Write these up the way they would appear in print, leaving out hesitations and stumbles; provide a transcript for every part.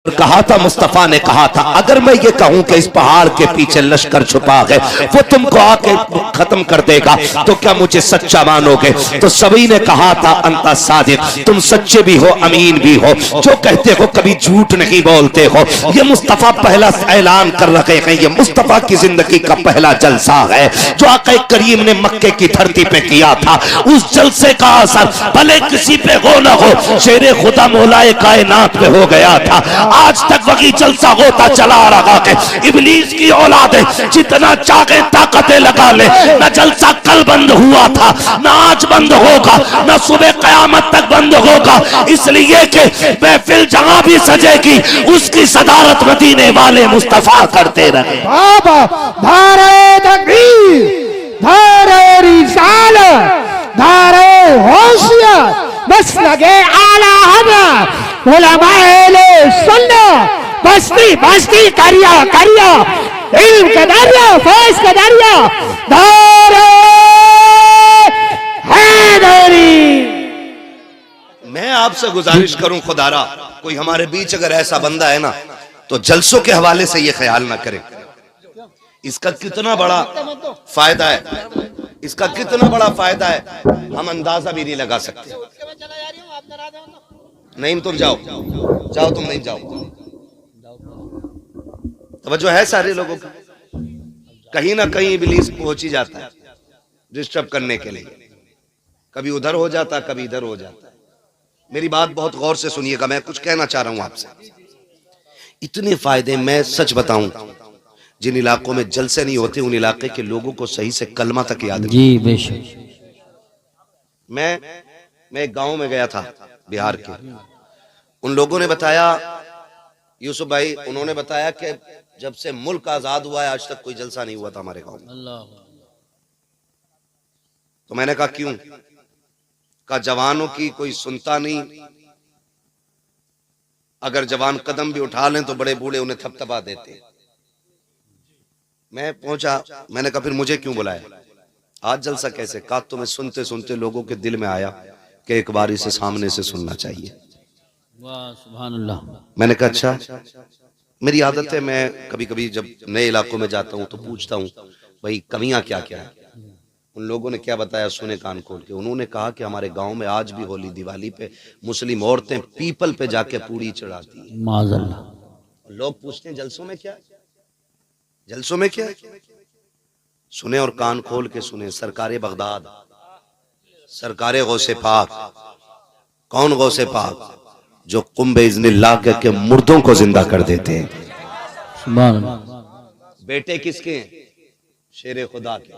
कहा था, मुस्तफा ने कहा था, अगर मैं ये कहूं कि इस पहाड़ के पीछे लश्कर छुपा है, वो तुमको आके खत्म कर देगा, तो क्या मुझे सच्चा मानोगे? तो सभी ने कहा था, अंता सादिक, तुम सच्चे भी हो, अमीन भी हो, जो कहते हो कभी झूठ नहीं बोलते हो। ये मुस्तफा पहला ऐलान कर रहे हैं, ये मुस्तफा की जिंदगी का पहला जलसा है जो आका करीम ने मक्के की धरती पे किया था। उस जलसे का असर भले किसी पे हो ना हो, शेरे खुदा मौलाए कायनात पे हो गया था। आज तक वही जलसा होता चला रहा है। इब्लीस की औलाद जितना चाहे ताकतें लगा ले, न जलसा कल बंद हुआ था, न आज बंद होगा, न सुबह कयामत तक बंद होगा। इसलिए कि महफिल जहां भी सजेगी उसकी सदारत मदीने वाले मुस्तफा करते रहे। धारे तकबीर, धारे रिसालत, धारे होशियार, बस लगे आला हजरत उलमाए सुन्नत, बस्ती बस्ती करिया करिया, इल्म का दरिया, फैज़ का दरिया, धारे हैदरी। मैं आपसे गुजारिश करूं खुदारा, कोई हमारे बीच अगर ऐसा बंदा है ना, तो जलसों के हवाले से ये ख्याल ना करे इसका कितना बड़ा फायदा है, इसका कितना बड़ा फायदा है, हम अंदाजा भी नहीं लगा सकते। नहीं तुम जाओ जाओ, तुम नहीं जाओ, तवज्जो है सारे लोगों की। कहीं ना कहीं इब्लीस पहुंच ही जाता है डिस्टर्ब करने के लिए, कभी उधर हो जाता, कभी इधर हो जाता। मेरी बात बहुत गौर से सुनिएगा, मैं कुछ कहना चाह रहा हूं आपसे। इतने फायदे, मैं सच बताऊं, जिन इलाकों में जलसे नहीं होते उन इलाके के लोगों को सही से कलमा तक याद नहीं। जी बेशक। मैं एक गांव में गया था बिहार के, उन लोगों ने बताया, यूसुफ भाई, उन्होंने बताया कि जब से मुल्क आजाद हुआ है आज तक कोई जलसा नहीं हुआ था हमारे गांव में। तो मैंने कहा क्यों? कहा जवानों की कोई सुनता नहीं, अगर जवान कदम भी उठा लें तो बड़े बूढ़े उन्हें थपथपा देते। मैं पहुंचा, मैंने कहा फिर मुझे क्यों बुलाया, आज जलसा कैसे? कहा तुम्हें सुनते सुनते लोगों के दिल में आया कि एक बार इसे सामने से सुनना चाहिए। वाह सुभान अल्लाह। मैंने कहा अच्छा। मेरी आदत है, मैं कभी कभी जब नए इलाकों में जाता हूं तो पूछता हूं भाई कमियां क्या क्या है। उन लोगों ने क्या बताया, सुने कान खोल के। उन्होंने कहा कि हमारे गांव में आज भी होली दिवाली पे मुस्लिम औरतें पीपल पे जाके पूड़ी चढ़ाती हैं। माज़अल्लाह। लोग पूछते हैं जलसों में क्या, जलसों में क्या? सुने और कान खोल के सुने। सरकारे बगदाद, सरकारे गौसे पाक। कौन गौसे पाक? जो कुंभे इज़्निल्लाह के मुर्दों को जिंदा कर देते हैं। सुभान अल्लाह। बेटे किसके हैं? शेरे खुदा के,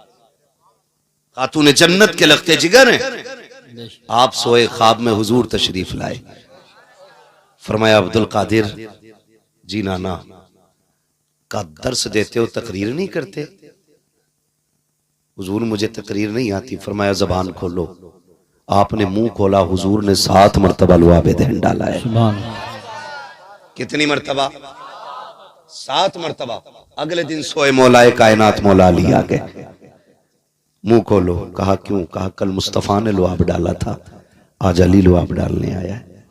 खातून जन्नत के लगते जिगर हैं। आप सोए ख्वाब में हुजूर तशरीफ लाए, फरमाया अब्दुल कादिर जी नाना का दर्स देते हो, तकरीर नहीं करते? हुजूर मुझे तकरीर नहीं आती। फरमाया जबान खोलो। आपने मुंह खोला, हुजूर ने 7 मरतबा लुआबे दहन डाला है। कितनी मरतबा? 7 मरतबा। अगले दिन सोए मौलाए कायनात मौला अली आ गए। मुंह खोलो। कहा क्यों? कहा कल मुस्तफा ने लुआब डाला था, आज अली लुआब डालने आया है।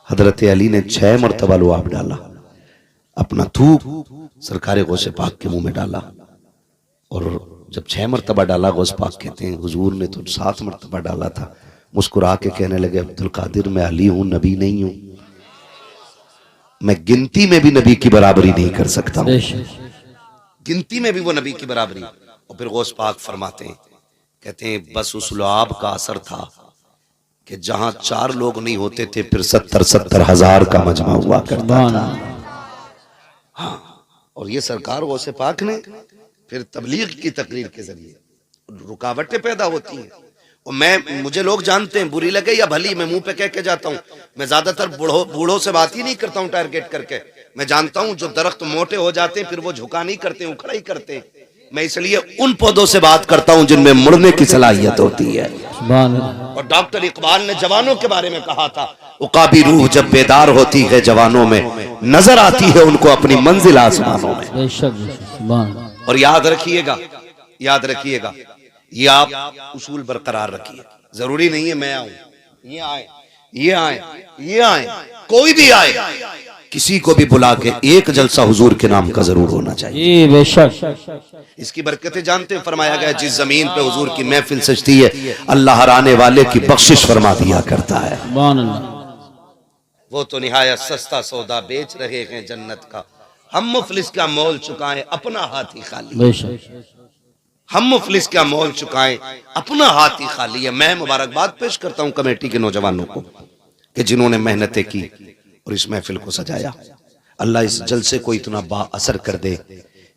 हजरत अली ने 6 मरतबा लुआब डाला, अपना थूक सरकारे गौसे पाक के मुंह में डाला, और जब 6 मरतबा डाला, गौस पाक कहते हैं हुजूर ने तो 7 मरतबा डाला था। मुस्कुरा के कहने लगे अब्दुल कादिर मैं अली हूं, नबी नहीं हूं, मैं गिनती में भी नबी की बराबरी नहीं कर सकता, गिनती में भी वो नबी की बराबरी। और फिर गौस पाक फरमाते हैं, कहते हैं बस उस लुआब का असर था कि जहां 4 लोग नहीं होते थे फिर 70-70 हजार का मजमा हुआ करता था। हाँ, और ये सरकार गौसे पाक ने फिर तबलीग की तकरीर के जरिए रुकावटें पैदा होती हैं। और मुझे लोग जानते हैं, बुरी लगे या भली, मैं मुंह पे कह के जाता हूं, मैं ज्यादातर बूढ़ों से बात ही नहीं करता हूं टारगेट करके। मैं जानता हूं जो दरख्त मोटे हो जाते हैं फिर वो झुका नहीं करते, उखड़ा ही करते हैं। मैं इसलिए उन पौधों से बात करता हूं जिनमें मुड़ने की सलाहियत होती है। और डॉक्टर इकबाल ने जवानों के बारे में कहा था, उकाबी रूह जब बेदार होती है जवानों में, नजर आती है उनको अपनी मंजिल आसमानों में। और याद रखिएगा, याद रखिएगा, ये आप उसूल बरकरार रखिए। जरूरी नहीं है मैं आऊं, ये आए, ये आए, ये आए, कोई भी आए, किसी को भी बुला के एक जलसा हुजूर के नाम का जरूर होना चाहिए। जी बेशक। इसकी बरकतें जानते हैं, फरमाया गया जिस जमीन पे हुजूर की महफिल सजती है अल्लाह हर आने वाले की बख्शिश फरमा दिया करता है। सुभान अल्लाह। वो तो निहायत सस्ता सौदा बेच रहे हैं जन्नत का, हम मुफलिस का मोल चुकाएं अपना हाथ ही खाली। बेशक। हम मुफलिस का मोल चुकाएं अपना हाथ ही खाली है। मैं मुबारकबाद पेश करता हूं कमेटी के नौजवानों को कि जिन्होंने मेहनतें की और इस महफिल को सजाया। अल्लाह इस जलसे को इतना बाअसर कर दे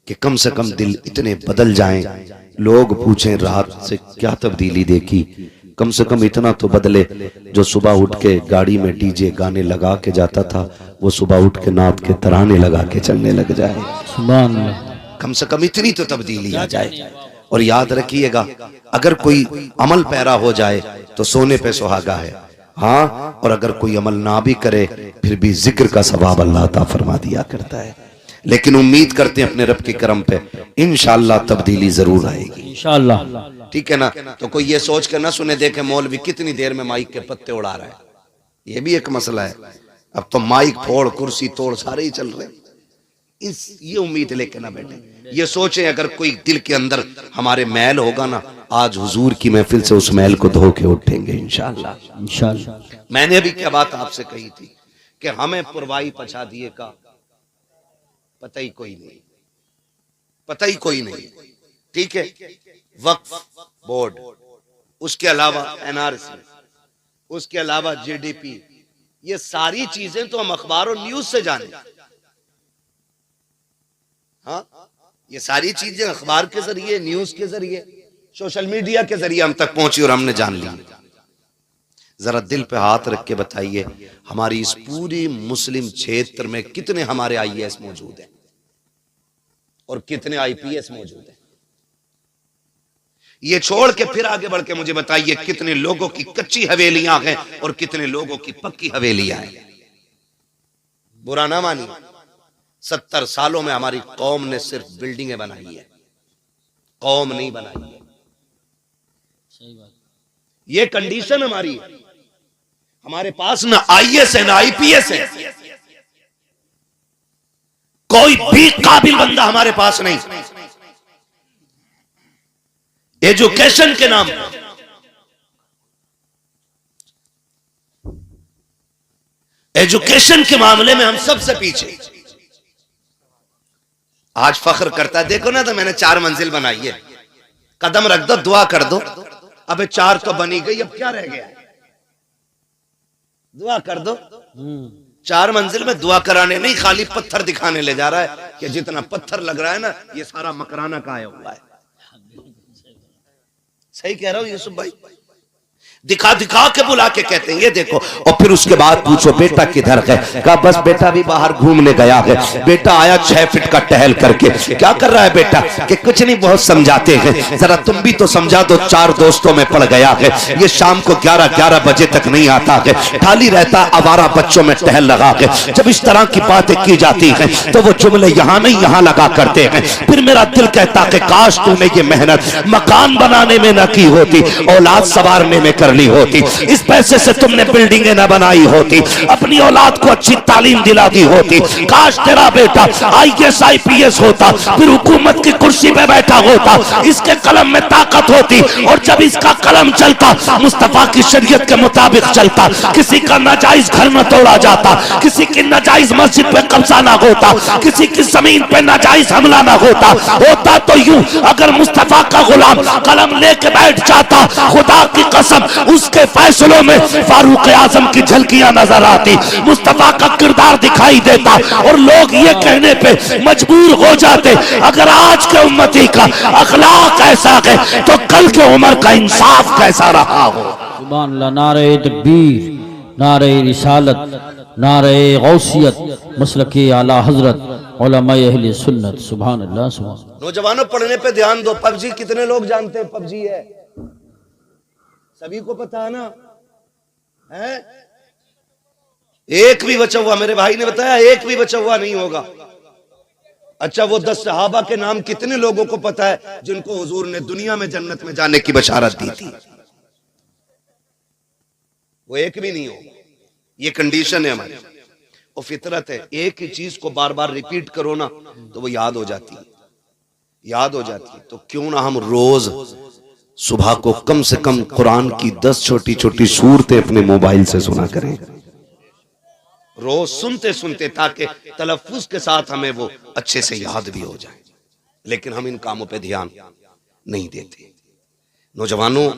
कि कम से कम दिल इतने बदल जाएं, लोग पूछें रात से क्या तब्दीली देखी। कम से कम इतना तो बदले, जो सुबह उठ के गाड़ी में डीजे गाने लगा के जाता था वो सुबह उठ के नात के तराने लगा के चलने लग जाए। सुभान अल्लाह। कम से कम इतनी तो तब्दीली आ जाए। और याद रखिएगा, अगर कोई अमल पैरा हो जाए तो सोने पे सुहागा है, हाँ, और अगर कोई अमल ना भी करे फिर भी जिक्र का सवाब अल्लाह अता फरमा दिया करता है। लेकिन उम्मीद करते हैं अपने रब के करम पे इंशाअल्लाह तब्दीली जरूर आएगी इंशाअल्लाह। ठीक है ना। तो कोई ये सोच कर ना सुने देखे मौलवी कितनी देर में माइक के पत्ते उड़ा रहा है, ये भी एक मसला है। अब तो माइक फोड़ कुर्सी तोड़ सारे ही चल रहे हैं। ये उम्मीद लेके ना बैठे, ये सोचें अगर कोई दिल के अंदर हमारे मैल होगा ना, आज हुजूर की महफिल से उस मैल को धो के उठेंगे इंशाअल्लाह। इंशाअल्लाह। मैंने अभी क्या बात आपसे कही थी कि हमें पुरवाई पछा दिए का पता ही कोई नहीं, पता ही कोई नहीं। ठीक है, वक्फ बोर्ड, उसके अलावा एनआरसी, उसके अलावा जीडीपी, ये सारी चीजें तो हम अखबार और न्यूज से जाने। हाँ, ये सारी चीजें अखबार के जरिए, न्यूज के जरिए, सोशल मीडिया के जरिए हम तक पहुंची और हमने जान ली। जरा दिल पे हाथ रख के बताइए, हमारी इस पूरी मुस्लिम क्षेत्र में कितने हमारे आईएएस मौजूद हैं और कितने आईपीएस मौजूद हैं? ये छोड़ के फिर आगे बढ़ के मुझे बताइए कितने लोगों की कच्ची हवेलियां हैं और कितने लोगों की पक्की हवेलियां हैं। बुरा ना मानिए, 70 सालों में हमारी कौम ने सिर्फ बिल्डिंगें बनाई है, कौम नहीं बनाई है। सही बात। ये कंडीशन हमारी है। हमारे पास ना आईएएस है ना आईपीएस है, कोई भी काबिल बंदा हमारे पास नहीं। एजुकेशन के नाम पर एजुकेशन के मामले में हम सबसे पीछे। आज फख्र करता है, देखो ना, तो मैंने 4 मंजिल बनाई है, कदम रख दो, दुआ कर दो। अबे 4 तो बनी गई, अब क्या रह गया? दुआ कर दो। 4 मंजिल में दुआ कराने नहीं, खाली पत्थर दिखाने ले जा रहा है कि जितना पत्थर लग रहा है ना, ये सारा मकराना का आया हुआ है। सही कह रहा हूं यूसुफ भाई? दिखा दिखा के बुला के कहते हैं ये देखो, और फिर उसके बाद पूछो बेटा किधर है? कहा बस बेटा भी बाहर घूमने गया है। बेटा आया 6 फीट का टहल करके। क्या कर रहा है बेटा? कि कुछ नहीं, बहुत समझाते हैं, जरा तुम भी तो समझा दो, 4 दोस्तों में पड़ गया है, ये शाम को 11 बजे तक नहीं आता है, खाली रहता, आवारा बच्चों में टहल लगा है। जब इस तरह की बातें की जाती है तो वो जुमले यहाँ नहीं यहाँ लगा करते हैं। फिर मेरा दिल कहता है काश तूने ये मेहनत मकान बनाने में न की होती, औलाद संवारने में कर ली होती, इस पैसे से तुमने बिल्डिंगें न बनाई होती, अपनी औलाद को अच्छी तालीम दिला दी होती। काश तेरा बेटा आईएएस आईपीएस होता, फिर हुकूमत की कुर्सी पे बैठा होता, इसके कलम में ताकत होती, और जब इसका कलम चलता मुस्तफा की शरीयत के मुताबिक चलता, किसी का नाजायज घर न तोड़ा जाता, किसी की नाजायज मस्जिद पे कब्जा ना होता, किसी की जमीन पे नाजायज हमला ना होता। होता तो यूं, अगर मुस्तफा का गुलाम कलम लेके बैठ जाता, खुदा की कसम उसके फैसलों में फारूक आजम की झलकियां नजर आती, मुस्तफा का किरदार दिखाई देता, और लोग ये कहने पे मजबूर हो जाते अगर आज के उम्मती का अखलाक ऐसा है तो कल के उमर का इंसाफ कैसा रहा हो। सुभान अल्लाह। नारे तकबीर, नारे रिसालत, नारे गौसियत, मसलके आला हजरत, उलमाए अहले सुन्नत। सुभान अल्लाह। सुभान। नौजवानों पढ़ने पे ध्यान दो। पबजी कितने लोग जानते हैं? पबजी है, सभी को पता है ना? है? एक भी बचा हुआ, मेरे भाई ने बताया, एक भी बचा हुआ नहीं होगा। अच्छा, वो 10 सहाबा के नाम कितने लोगों को पता है जिनको हुजूर ने दुनिया में जन्नत में जाने की बशारत दी थी? वो एक भी नहीं होगा। ये कंडीशन है हमारी। और फितरत है, एक ही चीज को बार बार रिपीट करो ना तो वो याद हो जाती है, याद हो जाती है। तो क्यों ना हम रोज सुबह को कम से कम कुरान की 10 छोटी छोटी सूरतें अपने मोबाइल से सुना करें, रोज सुनते सुनते, ताकि तलफ्फुज के साथ हमें वो अच्छे से याद भी हो जाए। लेकिन हम इन कामों पे ध्यान नहीं देते। नौजवानों,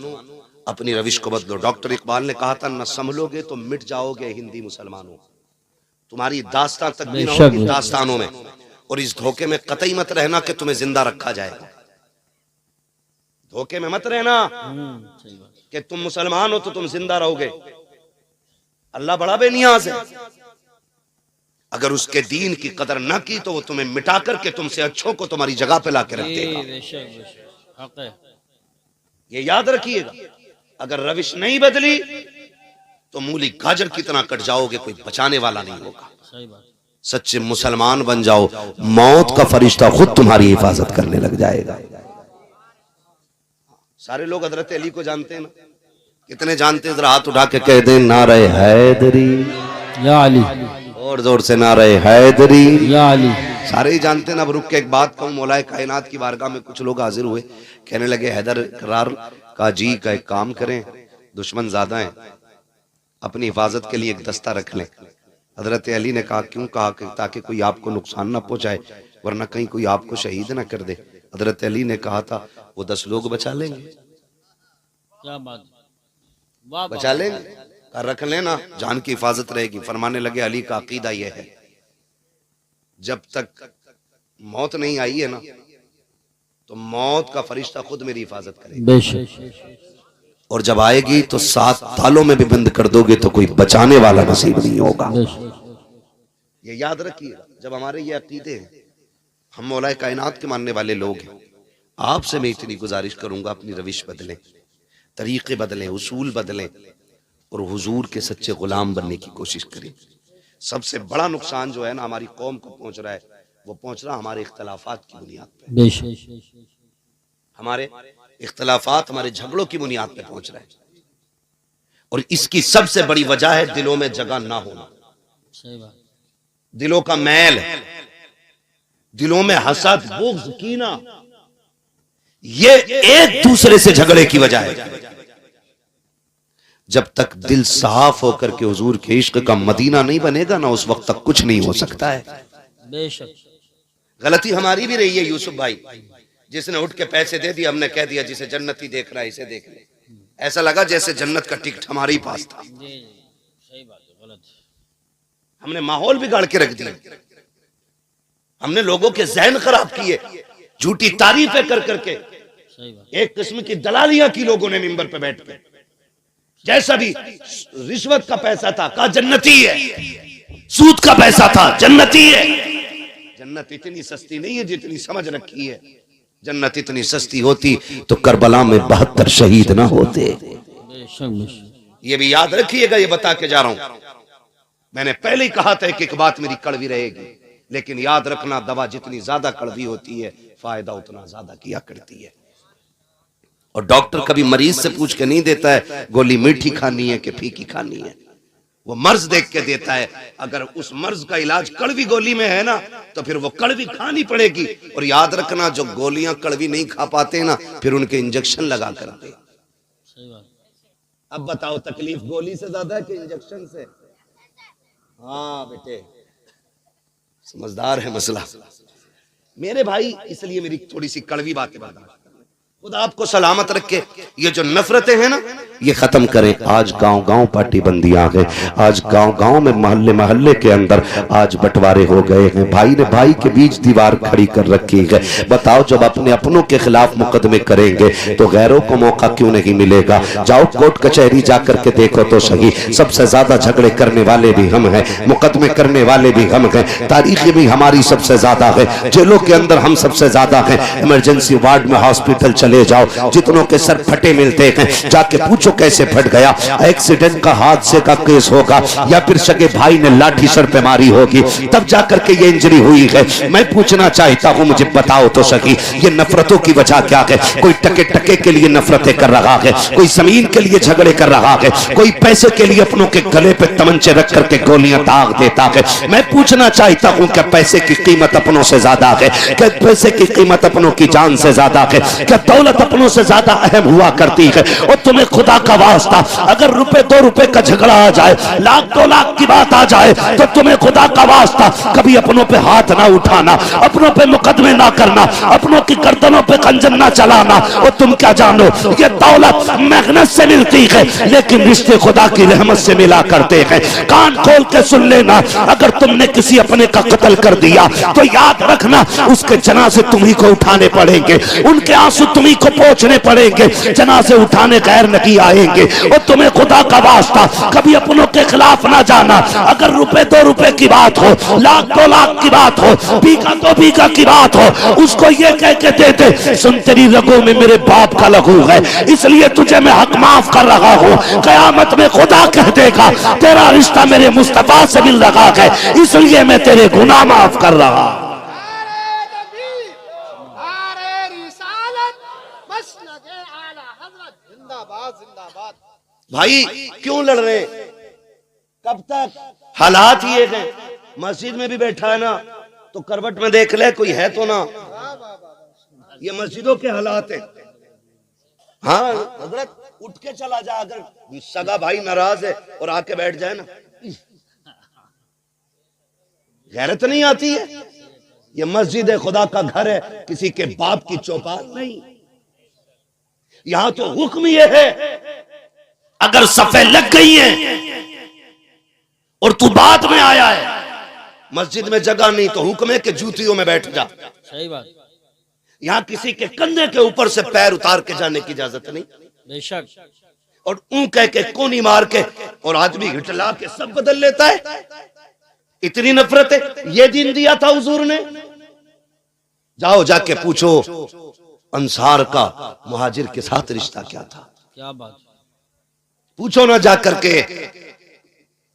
अपनी रविश को बदलो। डॉक्टर इकबाल ने कहा था, न संभलोगे तो मिट जाओगे हिंदी मुसलमानों, तुम्हारी दास्तान तक भी ना होगी दास्तानों में। और इस धोखे में कतई मत रहना कि तुम्हें जिंदा रखा जाएगा। धोखे में मत रहना कि तुम मुसलमान हो तो तुम जिंदा रहोगे। अल्लाह बड़ा बेनियाज है। अगर उसके दीन की कदर ना की तो वो तुम्हें मिटा करके तुमसे अच्छों को तुम्हारी जगह पे ला के रख देगा। ये याद रखिएगा। अगर रविश नहीं बदली तो मूली गाजर की तरह कट जाओगे, कोई बचाने वाला नहीं होगा। सच्चे मुसलमान बन जाओ, मौत का फरिश्ता खुद तुम्हारी हिफाजत करने लग जाएगा। सारे लोग हजरत अली को जानते हैं ना? कितने जानते हैं? जरा हाथ उठा के कह दें, नारे हैदरी या अली, और जोर से नारे हैदरी या अली। सारे ही जानते हैं ना। अब रुक के एक बात कहूं, मौलाए कायनात की बारगाह में कुछ लोग हाजिर हुए, कहने लगे हैदर करार का जी का एक काम करें, दुश्मन ज्यादा है, अपनी हिफाजत के लिए एक दस्ता रख लें। हजरत अली ने कहा, क्यों? कहा कि ताकि कोई आपको नुकसान ना पहुंचाए, वरना कहीं कोई आपको शहीद ना कर दे। हजरत अली ने कहा था, वो 10 लोग बचा लेंगे। क्या बात, बचा लेंगे, कहा रख लेना, जान की हिफाजत रहेगी। फरमाने लगे, अली का अकीदा यह है, जब तक मौत नहीं आई है ना, तो मौत का फरिश्ता खुद मेरी हिफाजत करेगा। और जब आएगी तो 7 तालों में भी बंद कर दोगे तो कोई बचाने वाला नसीब नहीं होगा। ये याद रखिएगा। जब हमारे ये अकीदे हैं, हम मौलाए कायनात के मानने वाले लोग हैं, आपसे मैं इतनी गुजारिश करूंगा, अपनी रविश बदलें, तरीके बदलें, उसूल बदलें और हुजूर के सच्चे गुलाम बनने की कोशिश करें। सबसे बड़ा नुकसान जो है ना हमारी कौम को पहुंच रहा है, वो पहुंच रहा हमारे इख्तलाफात की बुनियाद पे। हमारे इख्तलाफात, हमारे झगड़ों की बुनियाद पे पहुंच रहा है। और इसकी सबसे बड़ी वजह है दिलों में जगह ना होना। दिलों का मैल, दिलों में हसद, बुग़्ज़, कीना, ये एक दूसरे से झगड़े की वजह है। जब तक दिल साफ होकर के हुजूर के इश्क का मदीना नहीं बनेगा ना, उस वक्त तक कुछ नहीं हो सकता है। बेशक गलती हमारी भी रही है यूसुफ भाई, जिसने उठ के पैसे दे दिए, हमने कह दिया जिसे जन्नती देख रहा है इसे देख ले। ऐसा लगा जैसे जन्नत का टिकट हमारे ही पास था। सही बात है, गलत। हमने माहौल बिगाड़ के रख दिया, हमने लोगों के ज़हन खराब किए, झूठी तारीफें कर करके। एक किस्म की दलालियां की लोगों ने मिंबर पे बैठ के, जैसा भी रिश्वत का पैसा था कहा जन्नती है, सूद का पैसा था जन्नती है। जन्नत इतनी सस्ती नहीं है जितनी समझ रखी है। जन्नत इतनी सस्ती होती तो करबला में 72 शहीद ना होते। ये भी याद रखिएगा, ये बता के जा रहा हूं। मैंने पहले ही कहा था कि एक बात मेरी कड़वी रहेगी, लेकिन याद रखना, दवा जितनी ज्यादा कड़वी होती है फायदा उतना ज्यादा किया करती है। और डॉक्टर कभी मरीज से पूछ के नहीं देता है गोली मीठी खानी है कि फीकी खानी है, वो मर्ज देख के देता है। अगर उस मर्ज का इलाज कड़वी गोली में है ना, तो फिर वो कड़वी खानी पड़ेगी। और याद रखना, जो गोलियां कड़वी नहीं खा पाते ना, फिर उनके इंजेक्शन लगा करते। अब बताओ, तकलीफ गोली से ज्यादा है कि इंजेक्शन से? हाँ बेटे, समझदार है मसला मेरे भाई, इसलिए मेरी थोड़ी सी कड़वी बातें बता। खुदा आपको सलामत रखे। ये जो नफरतें हैं ना, ये खत्म करें। आज गांव गांव पार्टी बंदियां हैं, आज गांव गांव में मोहल्ले मोहल्ले के अंदर आज बंटवारे हो गए हैं। भाई ने भाई के बीच दीवार खड़ी कर रखी है। बताओ, जब अपने अपनों के खिलाफ मुकदमे करेंगे तो गैरों को मौका क्यों नहीं मिलेगा? जाओ कोर्ट कचहरी जाकर के देखो तो सही, सबसे ज्यादा झगड़े करने वाले भी हम हैं, मुकदमे करने वाले भी हम हैं, तारीख भी हमारी सबसे ज्यादा है, जेलों के अंदर हम सबसे ज्यादा हैं। इमरजेंसी वार्ड में हॉस्पिटल चले जाओ, जितनों के सर फटे फटे मिलते हैं, जाके पूछो कैसे फट गया, एक्सीडेंट का, हादसे का केस होगा, या फिर सगे भाई ने लाठी सर पे मारी होगी, तब जाकर के ये इंजरी हुई है। मैं पूछना चाहता हूं, मुझे बताओ तो सही, ये नफरतों की वजह क्या है? कोई टके टके के लिए नफरतें कर रहा है, कोई जमीन के लिए झगड़े कर रहा है, कोई पैसे के लिए अपनों के गले पे तमंचे रख करके गोलियां दाग देता है। मैं पूछना चाहता हूं, क्या पैसे की कीमत अपनों से ज्यादा है? क्या पैसे की कीमत अपनों की जान से ज्यादा है? क्या दौलत अपनों से ज्यादा अहम हुआ करती है? और तुम्हें खुदा का वास्ता, अगर रुपए 2 रुपए का झगड़ा आ जाए, लाख 2 लाख की बात आ जाए, तो तुम्हें खुदा का वास्ता कभी अपनों पे हाथ ना उठाना, अपनों पे मुकदमे ना करना, अपनों की गर्दनों पे खंजर ना चलाना। और तुम क्या जानो, ये दौलत मेहनत से मिलती है, लेकिन रिश्ते खुदा की रहमत से मिला करते हैं। कान खोल के सुन लेना, अगर तुमने किसी अपने का कत्ल कर दिया तो याद रखना, उसके जनाजे तुम्ही को उठाने पड़ेंगे, उनके आंसू तुम्ही को पोंछने पड़ेंगे, जनाजे उठाने गैर नहीं आएंगे। और तुम्हें खुदा का वास्ता कभी अपनों के खिलाफ ना जाना। अगर रुपए 2 रुपए की बात हो, लाख 2 लाख की बात हो, बीघा 2 बीघा की बात हो, उसको ये कह के देते, सुन तेरी रगों में मेरे बाप का लहू है, इसलिए तुझे मैं हक माफ कर रहा हूं। कयामत में खुदा कह देगा, तेरा रिश्ता मेरे मुस्तफा से मिल रहा है, इसलिए मैं तेरे गुनाह माफ कर रहा हूं। भाई क्यों लड़ रहे? कब तक? हालात ये है, मस्जिद में भी बैठा है ना, तो करवट में देख ले कोई है तो ना। ये मस्जिदों के हालात है। हाँ हजरत, उठ के चला जा, अगर सगा भाई नाराज है और आके बैठ जाए ना, गैरत नहीं आती है। ये मस्जिद है, खुदा का घर है, किसी के बाप की चौपाल नहीं। यहां तो हुक्म ये है, अगर सफे लग गई है और तू बाद में आया है, मस्जिद में जगह नहीं तो हुक्म है कि जूतियों में बैठ जा। सही बात। यहां किसी के कंधे के ऊपर से पैर उतार के जाने की इजाजत नहीं। बेशक। और ऊं कह के कोनी मार के और आदमी घिटला के सब बदल लेता है। इतनी नफरत है। ये दिन दिया था हुजूर ने। जाओ जाके पूछो अंसार का मुहाजिर के साथ रिश्ता क्या था। क्या बात। पूछो ना जा करके।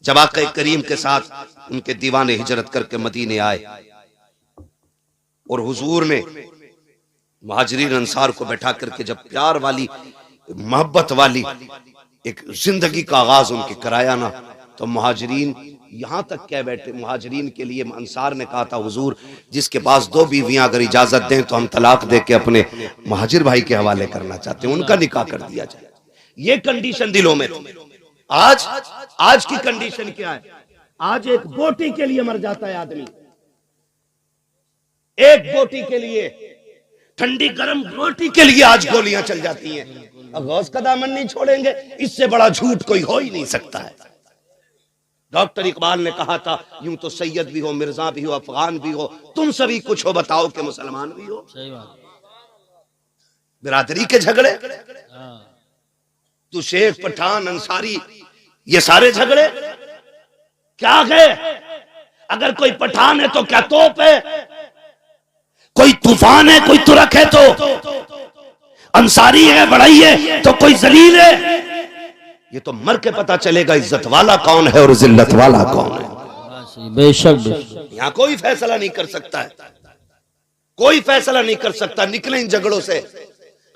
जब आका करीम के साथ उनके दीवाने हिजरत करके मदीने आए और हुजूर ने मुहाजिरीन अंसार को बैठा करके जब प्यार वाली मोहब्बत वाली एक जिंदगी का आगाज उनके कराया ना, तो मुहाजिरीन यहां तक कह बैठे, मुहाजिरीन के लिए अंसार ने कहा था हुजूर जिसके पास 2 बीवियां अगर इजाजत दें तो हम तलाक दे के अपने मुहाजिर भाई के हवाले करना चाहते हैं, उनका निकाह कर दिया जाए। ये कंडीशन दिलों में थी। आज की कंडीशन क्या है? आज एक बोटी के लिए मर जाता है आदमी, एक बोटी के लिए, ठंडी गर्म रोटी के लिए आज गोलियां चल जाती हैं। अब गौस का दामन नहीं छोड़ेंगे, इससे बड़ा झूठ कोई हो ही नहीं सकता है। डॉक्टर इकबाल ने कहा था यूं तो सैयद भी हो, मिर्जा भी हो, अफगान भी हो, तुम सभी कुछ हो, बताओ कि मुसलमान भी हो। सही बात। बिरादरी के झगड़े, तू शेख पठान अंसारी, ये सारे झगड़े क्या है? अगर कोई पठान है तो क्या तोप है, कोई तूफान है, कोई तुरक है तो अंसारी है, बड़ाई है तो कोई जलील है। ये तो मर के पता चलेगा इज्जत वाला कौन है और जिल्लत वाला कौन है। बेशक। यहां कोई फैसला नहीं कर सकता है, कोई फैसला नहीं कर सकता। निकले इन झगड़ों से,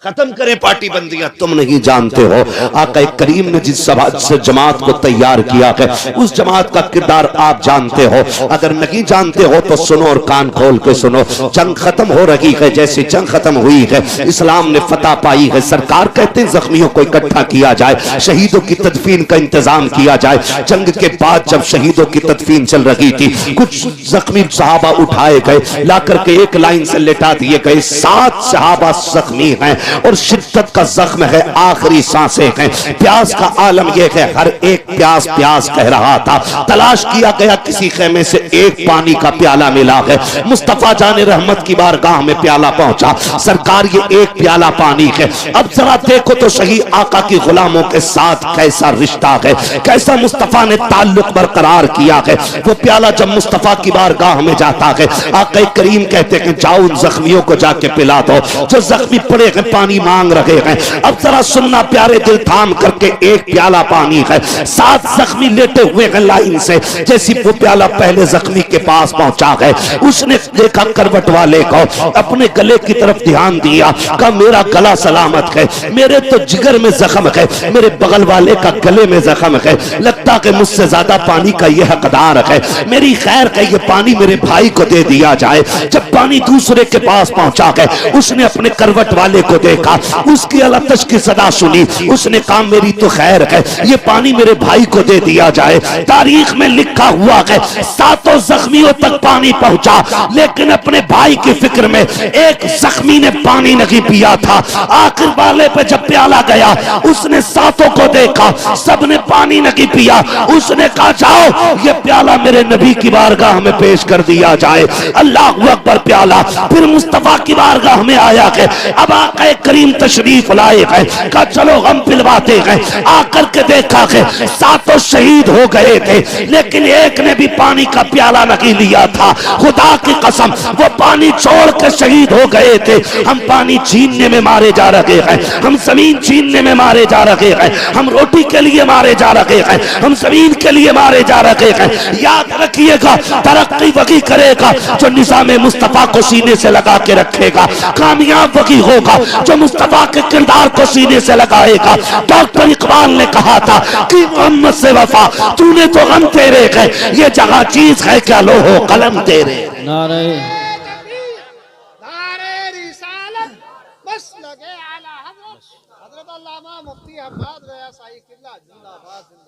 खत्म करें पार्टी बंदियां। तुम नहीं जानते हो आका करीम ने जिस समाज से जमात को तैयार किया है उस जमात का किरदार आप जानते हो। अगर नहीं जानते हो तो सुनो और कान खोल के सुनो। जंग खत्म हो रही है, जैसे जंग खत्म हुई है इस्लाम ने फतह पाई है। सरकार कहते हैं जख्मियों को इकट्ठा किया जाए, शहीदों की तदफीन का इंतजाम किया जाए। जंग के बाद जब शहीदों की तदफीन चल रही थी, कुछ जख्मी सहाबा उठाए गए, ला करके एक लाइन से लेटा दिए गए। 7 सहाबा जख्मी हैं और शिद्दत का जख्म है, आखिरी सांसें हैं। प्यास का आलम यह है, हर एक प्यास प्यास कह रहा था। तलाश किया गया, किसी खेमे से एक पानी का प्याला मिला है। मुस्तफा जाने रहमत की बारगाह में प्याला पहुंचा। सरकार ये एक प्याला पानी है। अब जरा देखो तो सही आका की गुलामों के साथ कैसा रिश्ता है, कैसा मुस्तफा ने ताल्लुक बरकरार किया है। वो प्याला जब मुस्तफा की बारगाह में जाता है, आका करीम कहते हैं जाओ उन जख्मियों को जाके पिला दो जो जख्मी पड़े हैं, पानी मांग रहे हैं। अब जरा सुनना प्यारे दिल, थाम करके एक प्याला पानी है। 7 जख्मी लेटे हुए हैं लाइन से। जैसी वो प्याला पहले जख्मी के पास पहुंचा है, उसने देखा करवट वाले को, अपने गले की तरफ ध्यान दिया, कहा मेरा गला सलामत है, मेरे तो जिगर में जख्म है, मेरे बगल वाले का गले में जख्म है, लगता कि मुझसे ज्यादा पानी का ये हकदार है, मेरी खैर का ये पानी मेरे भाई को दे दिया जाए। जब पानी दूसरे के पास पहुंचा है, उसने अपने करवट वाले को देखा, उसकी अलतश की सदा सुनी, उसने कहा मेरी तो खैर है, ये पानी मेरे भाई को दे दिया जाए। तारीख में लिखा हुआ है 7 जख्मियों तक पानी पहुंचा, लेकिन अपने भाई की फिक्र में एक जख्मी ने पानी नहीं पिया था। आखिर वाले पे जब प्याला गया, उसने 7 को देखा, सबने पानी नहीं पिया। उसने कहा जाओ ये प्याला मेरे नबी की बारगाह में पेश कर दिया जाए। अल्लाह अकबर। प्याला फिर मुस्तफा की बारगाह में आया है। अब आका करीम तशरीफ लाए हैं, कहा चलो हम पिलवाते हैं। आकर के देखा है 7 शहीद हो गए थे, लेकिन एक ने भी पानी का प्याला नहीं लिया था। खुदा की कसम वो पानी छोड़ के शहीद हो गए थे। हम पानी छीनने में मारे जा रहे हैं, हम जमीन छीनने में मारे जा रहे हैं, हम रोटी के लिए मारे जा रहे हैं, हम जमीन के लिए मारे जा रहे हैं। याद रखिएगा, तरक्की वही करेगा जो निज़ाम मुस्तफा को सीने से लगा के रखेगा। कामयाब वही होगा जो मुस्तफा के किरदार को सीने से लगाएगा। डॉक्टर इकबाल ने कहा था कि मोहम्मद से वफा तूने तो गम तेरे है, ये जगह चीज है क्या लो हो कलम तेरे। नारे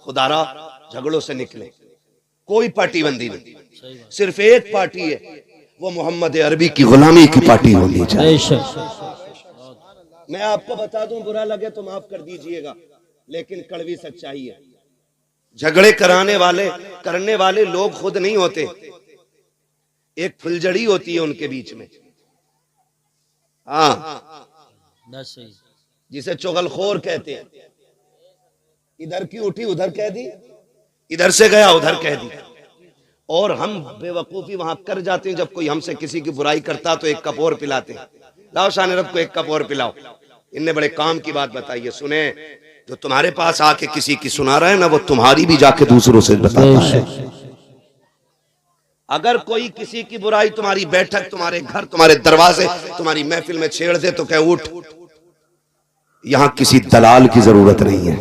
खुदारा झगड़ों से निकले, कोई पार्टी बंदी नहीं, सिर्फ एक पार्टी है, वो मोहम्मद अरबी की गुलामी की पार्टी होनी चाहिए। मैं आपको बता दूं, बुरा लगे तो माफ कर दीजिएगा, लेकिन कड़वी सच्चाई है। झगड़े करने वाले लोग खुद नहीं होते, एक फुलझड़ी होती है उनके बीच में। हाँ, जिसे चुगलखोर कहते हैं। इधर की उठी उधर कह दी, इधर से गया उधर कह दी। और हम बेवकूफी वहां कर जाते हैं, जब कोई हमसे किसी की बुराई करता तो एक कप और पिलाते हैं। लाओ शान रब को एक कप और पिलाओ। इनने बड़े काम की बात बताई है, सुने। जो तुम्हारे पास आके किसी की सुना रहा है ना, वो तुम्हारी भी जाके दूसरों से बताता है। अगर कोई किसी की बुराई तुम्हारी बैठक, तुम्हारे घर, तुम्हारे दरवाजे, तुम्हारी महफिल में छेड़ दे तो कह उठ, यहां किसी दलाल की जरूरत नहीं है।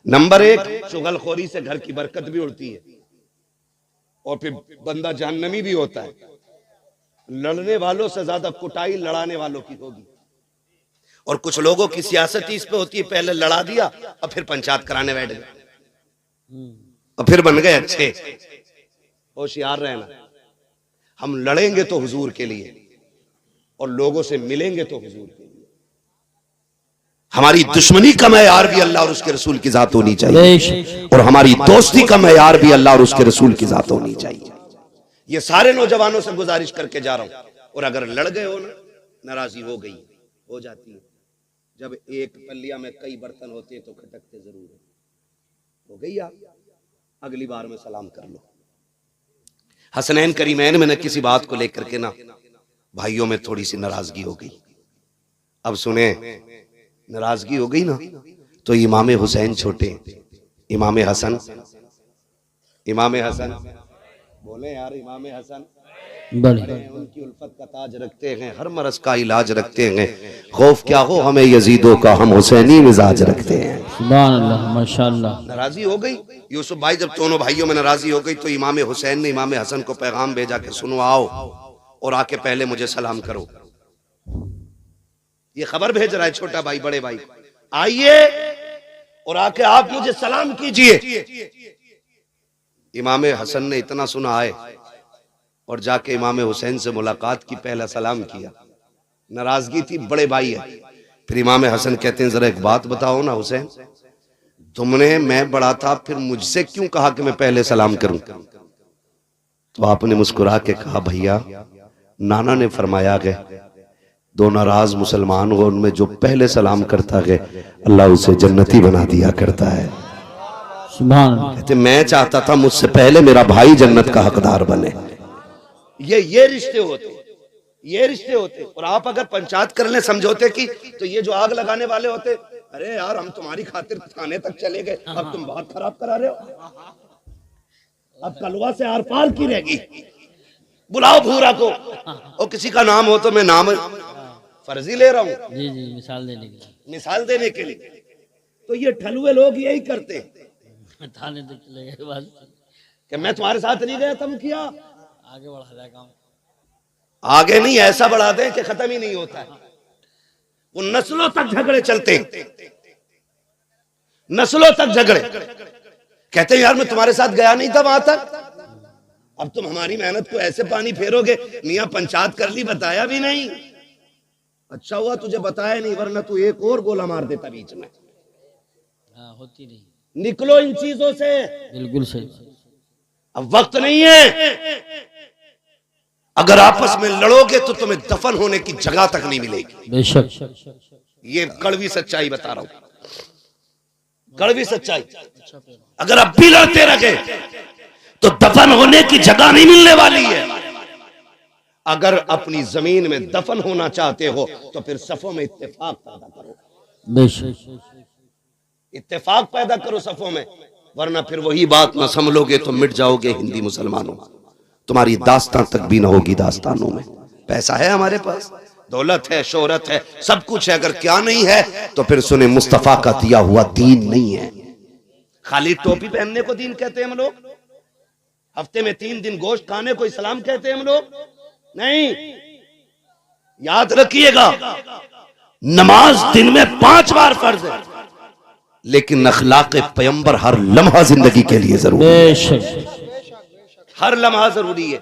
नंबर 1, चुगलखोरी से घर की बरकत भी उड़ती है और फिर बंदा जहन्नमी भी होता है। लड़ने वालों से ज्यादा कुटाई लड़ाने वालों की होगी। और कुछ लोगों की सियासत इस पे होती है, पहले लड़ा दिया और फिर पंचायत कराने बैठ गए और फिर बन गए अच्छे। होशियार रहना, हम लड़ेंगे तो हुजूर के लिए और लोगों से मिलेंगे तो हुजूर के लिए। हमारी दुश्मनी का मैयार भी अल्लाह और उसके रसूल की जात होनी चाहिए, और हमारी दोस्ती का मैयार भी अल्लाह और उसके रसूल की जात होनी चाहिए। ये सारे नौजवानों से गुजारिश करके जा रहा हूं। और अगर लड़ गए हो ना, नाराजगी हो गई, हो जाती है। जब एक पल्लिया में कई बर्तन होते हैं तो खटकते जरूर है। हो गई आप, अगली बार में सलाम कर लो। हसनैन करीमैन में न किसी बात को लेकर के ना भाइयों में थोड़ी सी नाराजगी हो गई। अब सुने, नाराजगी हो गई ना तो इमाम हुसैन छोटे, इमाम हसन बोले यार, इमाम हसन उनकी उल्फत का ताज रखते हैं, हर मरज का इलाज रखते हैं। खौफ क्या हो हमें यजीदों का, हम हुसैनी मिजाज रखते हैं। सुभान अल्लाह, माशाअल्लाह। नाराजी हो गई यूसुफ भाई, जब दोनों भाइयों में नाराजी हो गई तो इमाम हुसैन ने इमाम हसन को पैगाम भेजा कि सुनो, आओ और आके पहले मुझे सलाम करो। ये खबर भेज रहा है छोटा भाई बड़े भाई, आइए और आके आप मुझे सलाम कीजिए। इमाम हसन ने इतना सुना आए और जाके इमाम हुसैन से मुलाकात की, पहला सलाम किया। नाराजगी थी, बड़े भाई है। फिर इमाम हसन कहते हैं, जरा एक बात बताओ ना हुसैन, तुमने, मैं बड़ा था, फिर मुझसे क्यों कहा कि मैं पहले सलाम करूं? तो आपने मुस्कुरा के कहा, भैया नाना ने फरमाया है, दो नाराज मुसलमान हो, उनमें जो पहले सलाम करता है अल्लाह उसे जन्नती बना दिया करता है। कहते मैं चाहता था मुझसे पहले मेरा भाई जन्नत का हकदार बने। ये रिश्ते होते। ये रिश्ते होते। और आप अगर पंचायत कर ले समझौते की, तो ये जो आग लगाने वाले होते, अरे यार हम तुम्हारी खातिर थाने तक चले गए, अब तुम बात खराब करा रहे हो, अब कलवा से आर पार की रहेगी, बुलाओ भूरा को। और किसी का नाम हो तो मैं नाम फर्जी ले रहा हूँ, जी जी, मिसाल देने के लिए, मिसाल देने के लिए। तो ये ठलुए लोग यही करते हैं थाने तक चले गए बस, कि मैं तुम्हारे साथ नहीं गया था मुखिया, आगे बढ़ा जाए काम। आगे नहीं, ऐसा बढ़ा दें कि खत्म ही नहीं होता है। वो नस्लों तक झगड़े चलते हैं, नस्लों तक झगड़े। कहते हैं यार मैं तुम्हारे साथ गया नहीं था वहां तक, अब तुम हमारी मेहनत को ऐसे पानी फेरोगे। मियां पंचायत कर ली, बताया भी नहीं। अच्छा हुआ तुझे बताया नहीं, वरना तू एक और गोला मार देता बीच में। हाँ, होती नहीं, निकलो इन चीजों से, बिल्कुल सही। अब वक्त नहीं है। अगर आपस में लड़ोगे तो तुम्हें दफन होने की जगह तक नहीं मिलेगी। बेशक, ये कड़वी सच्चाई बता रहा हूं, कड़वी सच्चाई। अगर अब भी लड़ते रहे तो दफन होने की जगह नहीं मिलने वाली है। अगर अपनी जमीन में दफन होना चाहते हो तो फिर सफों में इत्तेफाक पैदा करो, बेशक, इत्तेफाक पैदा करो सफों में, वरना फिर वही बात ना संभलोगे तो मिट जाओगे हिंदी मुसलमानों। तुम्हारी दास्तान तक भी ना होगी दास्तानों में। पैसा है हमारे पास, दौलत है, शोहरत है, सब कुछ है, अगर क्या नहीं है तो फिर सुने मुस्तफा का दिया हुआ दीन नहीं है। खाली टोपी पहनने को दीन कहते हैं हम लोग, हफ्ते में 3 दिन गोश्त खाने को इस्लाम कहते हैं हम लोग, नहीं। याद रखिएगा, नमाज दिन में 5 बार फर्ज है, लेकिन अखलाक पैगंबर हर लम्हा जिंदगी के लिए जरूरी है, बेशक, हर लम्हा जरूरी है।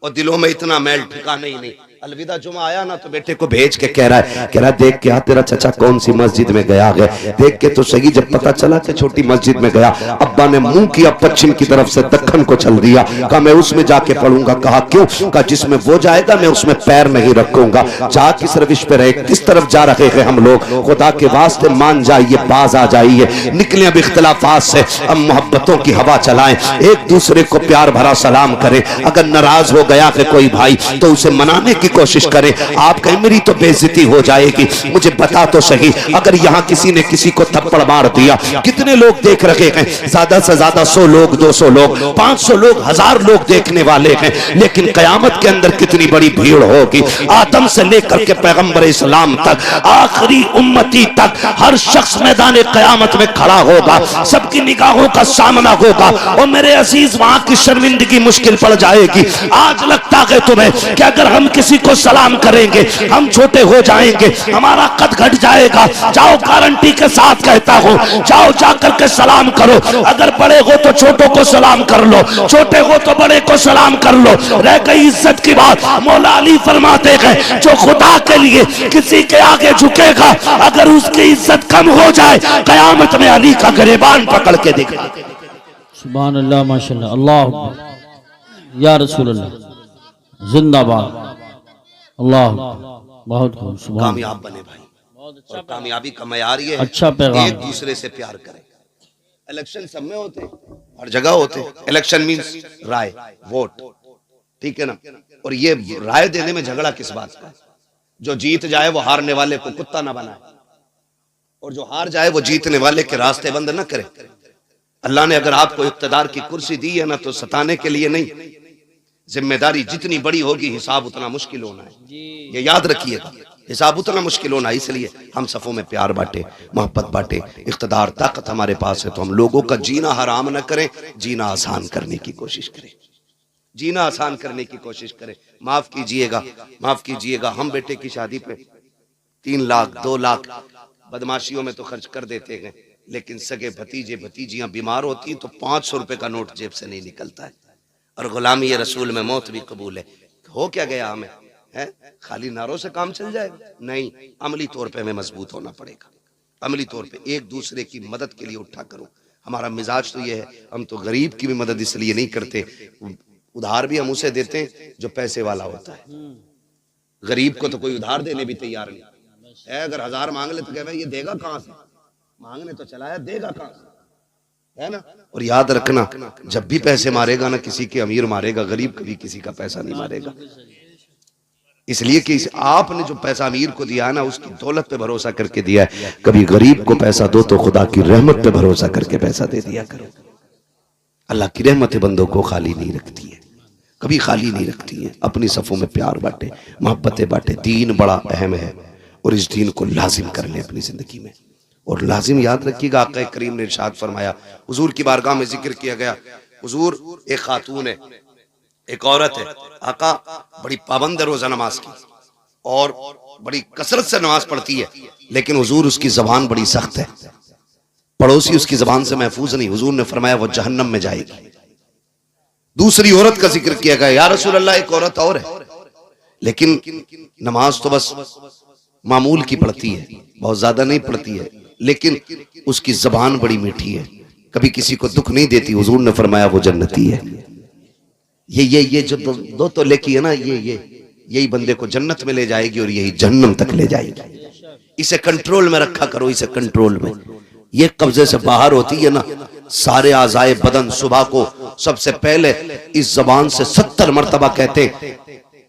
और दिलों में इतना मैल ठिकाना ही नहीं। अलविदा जुमा आया ना तो बेटे को भेज के कह रहा है देख क्या तेरा चचा कौन सी मस्जिद में गया है, देख के तो सही। जब पता चला कि छोटी मस्जिद में गया, अब्बा ने मुंह किया पश्चिम की तरफ से दक्खन को चल दिया। कहा मैं उसमें जाके पढ़ूंगा। कहा क्यों? कहा जिसमें वो जाएगा मैं उसमें पैर नहीं रखूंगा। जा किस रविश पे रहे, किस तरफ जा रहे हैं हम लोग, खुदा के वास्ते मान जाइए, बाज आ जाइए, निकले अब इख्तिलाफात से, अब मोहब्बतों की हवा चलाएं, एक दूसरे को प्यार भरा सलाम करें। अगर नाराज हो गया है कोई भाई तो उसे मनाने की कोशिश करें। आप कहें मेरी तो बेइज्जती हो जाएगी, मुझे बता तो सही, अगर यहाँ किसी ने किसी को थप्पड़ मार दिया, कितने लोग देख रहे हैं? ज्यादा से ज्यादा 100 लोग, 200 लोग, 500 लोग, 1000 लोग देखने वाले हैं, लेकिन कयामत के अंदर कितनी बड़ी भीड़ होगी। आदम से लेकर के पैगंबर इस्लाम तक, आखिरी उम्मती तक, हर शख्स मैदान कयामत में खड़ा होगा, सबकी निगाहों का सामना होगा। और मेरे अजीज वहां की शर्मिंदगी मुश्किल पड़ जाएगी। आज लगता है तुम्हें कि अगर हम किसी को सलाम करेंगे हम छोटे हो जाएंगे, हमारा कद घट जाएगा। जाओ, गारंटी के साथ कहता हूं, जाओ जाकर के सलाम करो। अगर बड़े हो तो छोटों को सलाम कर लो, छोटे हो तो बड़े को सलाम कर लो। रह गई इज्जत की बात, मौला अली फरमाते हैं जो खुदा के लिए किसी के आगे झुकेगा, अगर उसकी इज्जत कम हो जाए, कयामत में अली का गिरबान पकड़ के दिखा। सुभान अल्लाह, माशाअल्लाह, अल्लाह या रसूल अल्लाह, जिंदाबाद, अल्लाह, बहुत खूब, सुभान। कामयाब बने भाई, और कामयाबी का मयार ये है अच्छा पैगाम, एक दूसरे से प्यार करें। इलेक्शन सब में होते, हर जगह होते। इलेक्शन मींस राय, वोट, ठीक है ना। और ये राय देने में झगड़ा किस बात का? जो जीत जाए वो हारने वाले को कुत्ता ना बनाए, और जो हार जाए वो जीतने वाले के रास्ते बंद न करे। अल्लाह ने अगर आपको इख्तिदार की कुर्सी दी है ना तो सताने के लिए नहीं, जिम्मेदारी जितनी बड़ी होगी हिसाब उतना मुश्किल होना है, ये याद रखिएगा। हिसाब उतना मुश्किल होना, इसलिए हम सफों में प्यार बांटे, मोहब्बत बांटे। इख्तिदार ताकत हमारे पास है तो हम लोगों का जीना हराम न करें, जीना आसान करने की कोशिश करें, जीना आसान करने की कोशिश करें। माफ कीजिएगा, माफ कीजिएगा, हम बेटे की शादी पे 3 लाख 2 लाख बदमाशियों में तो खर्च कर देते हैं, लेकिन सगे भतीजे भतीजियां बीमार होती हैं तो 500 रुपए का नोट जेब से नहीं निकलता है। और गुलामी ये रसूल में मौत भी कबूल है। हो क्या गया हमें, है खाली नारों से काम चल जाएगा? नहीं, अमली तौर पे हमें मजबूत होना पड़ेगा। अमली तौर पे एक दूसरे की मदद के लिए उठा करो। हमारा मिजाज तो ये है, हम तो गरीब की भी मदद इसलिए नहीं करते, उधार भी हम उसे देते हैं जो पैसे वाला होता है। गरीब को तो कोई उधार देने भी तैयार नहीं है। अगर 1000 मांग ले तो कहे ये देगा कहां से, मांगने तो चलाया, देगा कहां से, है ना। और याद रखना, जब भी पैसे मारेगा ना, किसी के अमीर मारेगा, गरीब कभी किसी का पैसा नहीं मारेगा। इसलिए कि आपने जो पैसा अमीर को दिया है ना, उसकी दौलत पे भरोसा करके दिया है। कभी गरीब को पैसा दो तो खुदा की रहमत पे भरोसा करके पैसा दे दिया करो। अल्लाह की रहमत बंदों को खाली नहीं रखती है, कभी खाली नहीं रखती है। अपनी सफ़ों में प्यार बांटे, मोहब्बतें बांटे। दीन बड़ा अहम है और इस दीन को लाजिम कर ले अपनी जिंदगी में। और लाजिम याद रखिएगा, आका करीम ने इरशाद फरमाया, हुजूर की बारगाह में जिक्र किया गया, हुजूर एक खातून है, एक औरत है, आका बड़ी पाबंद है रोजा नमाज की और बड़ी कसरत से नमाज पढ़ती है, लेकिन हुजूर उसकी जबान बड़ी सख्त है, पड़ोसी उसकी जबान से महफूज नहीं। हुजूर ने फरमाया वो जहन्नम में जाएगी। दूसरी औरत का जिक्र किया गया, या रसूल अल्लाह एक औरत और है, लेकिन नमाज तो बस मामूल की पढ़ती है, बहुत ज्यादा नहीं पढ़ती है, लेकिन उसकी जबान बड़ी मीठी है, कभी किसी को दुख नहीं देती। हुजूर ने फरमाया वो जन्नती है। ये जो दो तो लेकी है ना, यही बंदे को जन्नत में ले जाएगी और यही जहन्नम तक ले जाएगी। इसे कंट्रोल में रखा करो, इसे कंट्रोल में। ये कब्जे से बाहर होती है ना, सारे आज़ाए बदन सुबह को सबसे पहले इस जबान से 70 मरतबा कहते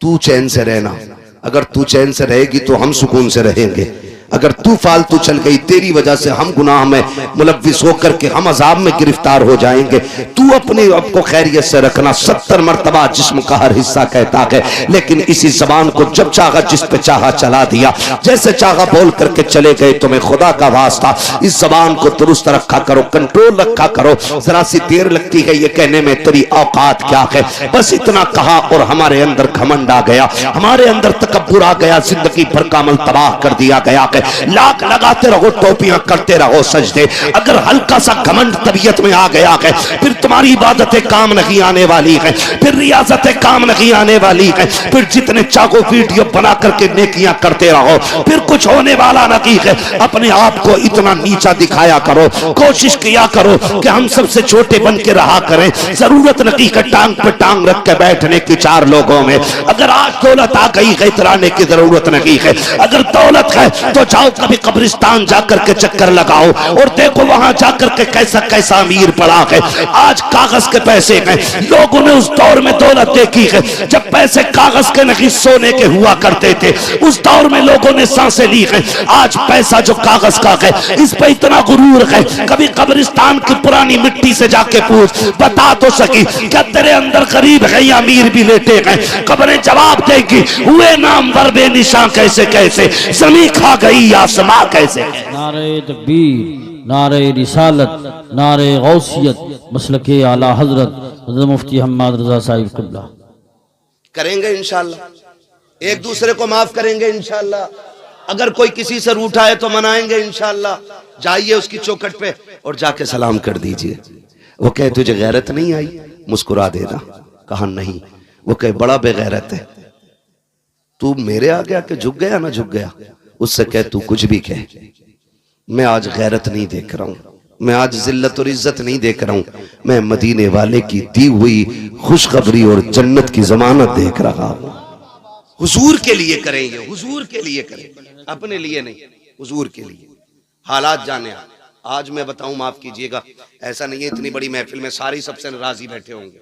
तू चैन से रहना, अगर तू चैन से रहेगी तो हम सुकून से रहेंगे, अगर तू फालतू चल गई तेरी वजह से हम गुनाह में मुलव्विस होकर के हम अजाब में गिरफ्तार हो जाएंगे। तू अपने आप को खैरियत से रखना। 70 मरतबा जिस्म का हर हिस्सा कहता है, लेकिन इसी जबान को जब चाहा जिस पे चाहा चला दिया, जैसे चाहा बोल करके चले गए। तुम्हें खुदा का वास्ता इस जबान को दुरुस्त रखा करो, कंट्रोल रखा करो। जरा सी देर लगती है ये कहने में तेरी औकात क्या है, बस इतना कहा और हमारे अंदर घमंड आ गया, हमारे अंदर तकब्बुर आ गया, जिंदगी भर का अमल तबाह कर दिया गया। लाख लगाते रहो, टोपियां करते रहो, सजदे, अगर हल्का सा घमंड तबीयत में आ गया है, फिर तुम्हारी इबादतें काम नहीं आने वाली है, फिर रियाजतें काम नहीं आने वाली है, फिर जितने चाहो वीडियो बना करके नेकियां करते रहो, फिर कुछ होने वाला नहीं है। अपने आप को इतना नीचा दिखाया करो, कोशिश किया करो कि हम सबसे छोटे बन के रहा करें। जरूरत नहीं है टांग पे टांग रख के बैठने की चार लोगों में। अगर आज दौलत आ गई है, इतराने की जरूरत नहीं है। अगर दौलत है तो जाओ कभी कब्रिस्तान जाकर के चक्कर लगाओ और देखो वहां जाकर के कैसा कैसा अमीर पड़ा है। आज कागज के पैसे हैं, लोगों ने उस दौर में दौलत देखी है जब पैसे कागज के नहीं सोने के हुआ करते थे, उस दौर में लोगों ने सांसें ली है। आज पैसा जो कागज का है, इस पे इतना गुरूर है। कभी कब्रिस्तान की पुरानी मिट्टी से जाके पूछ, बता तो सकी क्या तेरे अंदर गरीब है या अमीर भी लेटे हैं? कब्रें जवाब देगी, हुए नामवर बेनिशान कैसे कैसे, जमीन खा गई आसमां कैसे। नारे तकबीर, नारे रिसालत, नारे गौसियत, मसलके आला हजरत हज़रत मुफ्ती हम्माद रज़ा साहिब क़िबला। करेंगे इंशाअल्लाह, एक दूसरे को माफ करेंगे इंशाअल्लाह। अगर कोई किसी से रूठा है तो मनाएंगे इंशाअल्लाह। जाइए उसकी चौखट पे और जाके सलाम कर दीजिए। वो कहे तुझे गैरत नहीं आई, मुस्कुरा देना। कहा नहीं। वो कहे बड़ा बेगैरत है, तू मेरे आगे आके झुक गया ना झुक गया। उससे कह तू कुछ भी कह, मैं आज गैरत नहीं देख रहा हूं, मैं आज जिल्लत और इज्जत नहीं देख रहा हूं, मैं मदीने वाले की दी हुई खुशखबरी और जन्नत की जमानत देख रहा हूं। हुजूर के लिए करेंगे, हुजूर के लिए करें, अपने लिए नहीं, हुजूर के लिए। हालात जाने आज मैं बताऊं, माफ कीजिएगा, ऐसा नहीं है इतनी बड़ी महफिल में सारी सबसे नाराजी बैठे होंगे।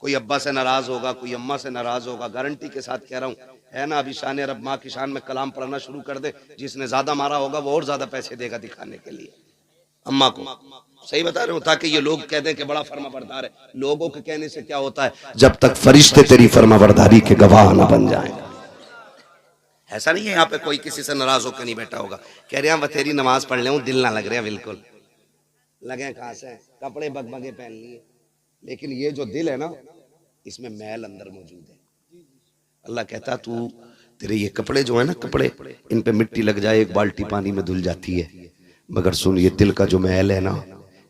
कोई अब्बा से नाराज होगा, कोई अम्मा से नाराज होगा। गारंटी के साथ कह रहा हूं, है ना, अभी शान रब माँ की शान में कलाम पढ़ना शुरू कर दे, जिसने ज्यादा मारा होगा वो और ज्यादा पैसे देगा दिखाने के लिए अम्मा को। सही बता रहे हो, ताकि ये लोग कह दें कि बड़ा फर्माबरदार है। लोगों के कहने से क्या होता है, जब तक फरिश्ते तेरी फर्माबरदारी के गवाह ना बन जाए। ऐसा नहीं है यहाँ पे कोई किसी से नाराज होकर नहीं बैठा होगा। कह रहे हैं तेरी नमाज पढ़ ले, दिल ना लग रहा, बिल्कुल लगे कहां से, कपड़े बगबगे पहन लिए, लेकिन ये जो दिल है ना, इसमें मैल अंदर मौजूद है। अल्लाह कहता तू तेरे ये कपड़े जो है ना, कपड़े इन पे मिट्टी लग जाए, एक बाल्टी पानी में धुल जाती है, मगर सुन ये दिल का जो मैल है ना,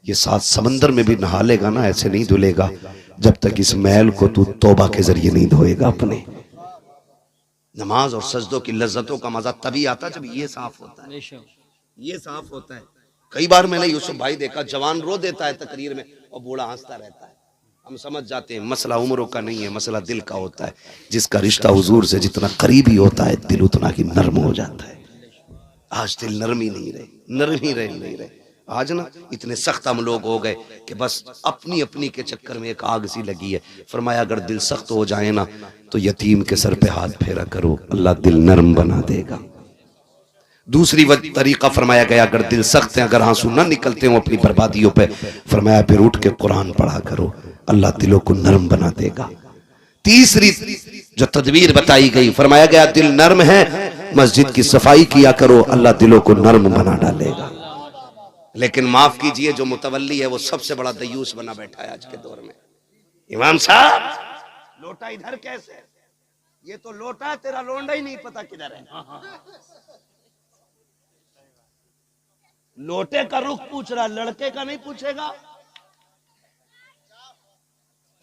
ये 7 समंदर में भी नहा लेगा ना, ऐसे नहीं धुलेगा जब तक इस मैल को तू तौबा के जरिए नहीं धोएगा। अपने नमाज और सजदों की लज्जतों का मजा तभी आता जब ये साफ होता है, ये साफ होता है। कई बार मैंने यूसुफ भाई देखा, जवान रो देता है तकरीर में और बूढ़ा हंसता रहता है। हम समझ जाते हैं मसला उम्रों का नहीं है, मसला दिल का होता है। जिसका रिश्ता हुजूर से जितना करीबी होता है, दिल उतना ही नर्म हो जाता है। आज दिल नरम ही नहीं रहे, नरम ही रहे नहीं रहे। आज ना इतने सख्त हम लोग हो गए कि बस अपनी अपनी के चक्कर में एक आग सी लगी है। फरमाया अगर दिल सख्त हो जाए ना तो यतीम के सर पे हाथ फेरा करो, अल्लाह दिल नरम बना देगा। दूसरी तरीका फरमाया गया अगर दिल सख्त है, अगर आंसू ना निकलते हो अपनी बर्बादियों पे, फरमाया फिर उठ के कुरान पढ़ा करो, अल्लाह दिलों को नरम बना देगा। तीसरी जो तदबीर बताई गई, फरमाया गया दिल नरम है, मस्जिद की सफाई किया करो, अल्लाह दिलों को नरम बना डालेगा। लेकिन माफ कीजिए जो मुतवल्ली है वो सबसे बड़ा दयूस बना बैठा है आज के दौर में। इमाम साहब लोटा इधर कैसे, ये तो लोटा तेरा लोंडा ही नहीं पता किधर है। लोटे का रुख पूछ रहा, लड़के का नहीं पूछेगा।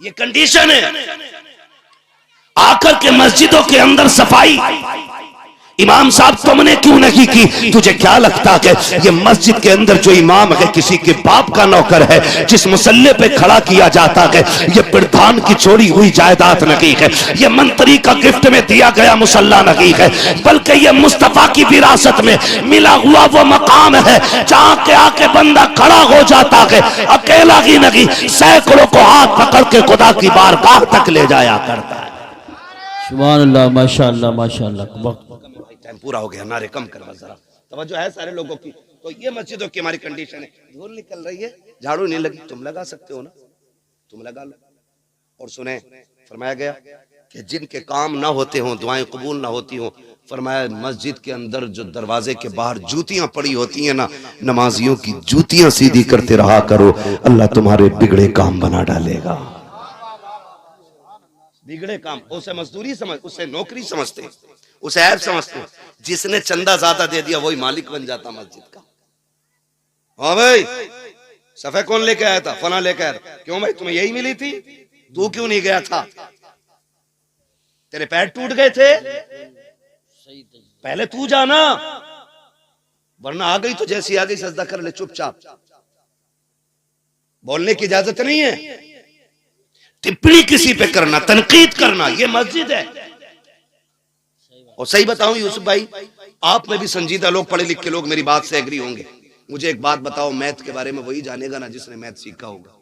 ये कंडीशन है। आकर के मस्जिदों के अंदर सफाई इमाम साहब तुमने क्यों नहीं की? तुझे क्या लगता है ये मस्जिद के अंदर जो इमाम है किसी के बाप का नौकर है, जिस मुसल्ले पे खड़ा किया जाता है ये प्रधान की छोड़ी हुई जायदाद नहीं है, ये मंत्री का गिफ्ट में दिया गया मुसल्ला नहीं है, बल्कि ये मुस्तफा की विरासत में मिला हुआ वो मकाम है जहां के आके बंदा खड़ा हो जाता है, अकेला ही नहीं सैकड़ों को हाथ पकड़ के खुदा की बारगाह तक ले जाया करता है। सुभान अल्लाह, माशाअल्लाह माशाअल्लाह। टाइम पूरा हो गया, नारे कम करवा जरा, तवज्जो है सारे लोगों की। तो ये मस्जिदों की हमारी कंडीशन है। धूल निकल रही है, झाड़ू नहीं लगी, तुम लगा सकते हो ना, तुम लगा लो। और सुने फरमाया गया कि जिनके काम ना होते हों, दुआएं कबूल ना होती हों, फरमाया मस्जिद के अंदर जो दरवाजे के बाहर जूतियां पड़ी होती हैं ना, नमाजियों की जूतियां सीधी करते रहा करो, अल्लाह तुम्हारे बिगड़े काम बना डालेगा। बिगड़े काम उसे मजदूरी समझ, उसे नौकरी समझते, उसे ऐप समझते। जिसने चंदा ज्यादा दे दिया वही मालिक बन जाता मस्जिद का। हाँ भाई सफे कौन लेके आया था? फना लेके आया था। क्यों भाई तुम्हें यही मिली थी, तू क्यों नहीं गया था? तेरे पैर टूट गए थे, पहले तू जाना, वरना आ गई तो जैसी आ गई सजदा कर ले चुपचाप। बोलने की इजाजत नहीं है, टिप्पणी किसी पे करना, तनकीद करना, ये मस्जिद है। और सही बताऊं यूसुफ भाई, आप में भी संजीदा लोग, पढ़े लिखे लोग मेरी बात से एग्री होंगे। मुझे एक बात बताओ, मैथ के बारे में वही जानेगा ना जिसने मैथ सीखा होगा।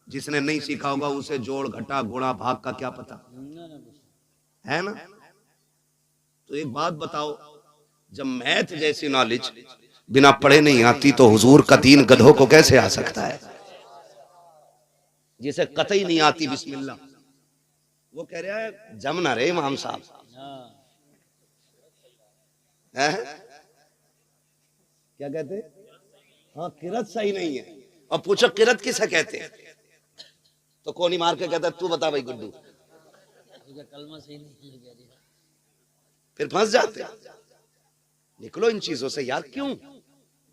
जिसने नहीं सीखा होगा उसे जोड़ घटा गुणा भाग का क्या पता है ना। तो एक बात बताओ, जब मैथ जैसी नॉलेज बिना पढ़े नहीं आती तो हुजूर का दीन गधों को कैसे आ सकता है? जिसे कतई नहीं आती बिस्मिल्लाह, वो कह रहा है जम ना रे इमाम साहब है? क्या कहते? हाँ किरत सही नहीं है। अब पूछो किरत किसे कहते हैं, तो कौन ही मार के कहता है तू बता भाई गुड्डू, फिर फंस जाते। निकलो इन चीजों से यार, क्यों,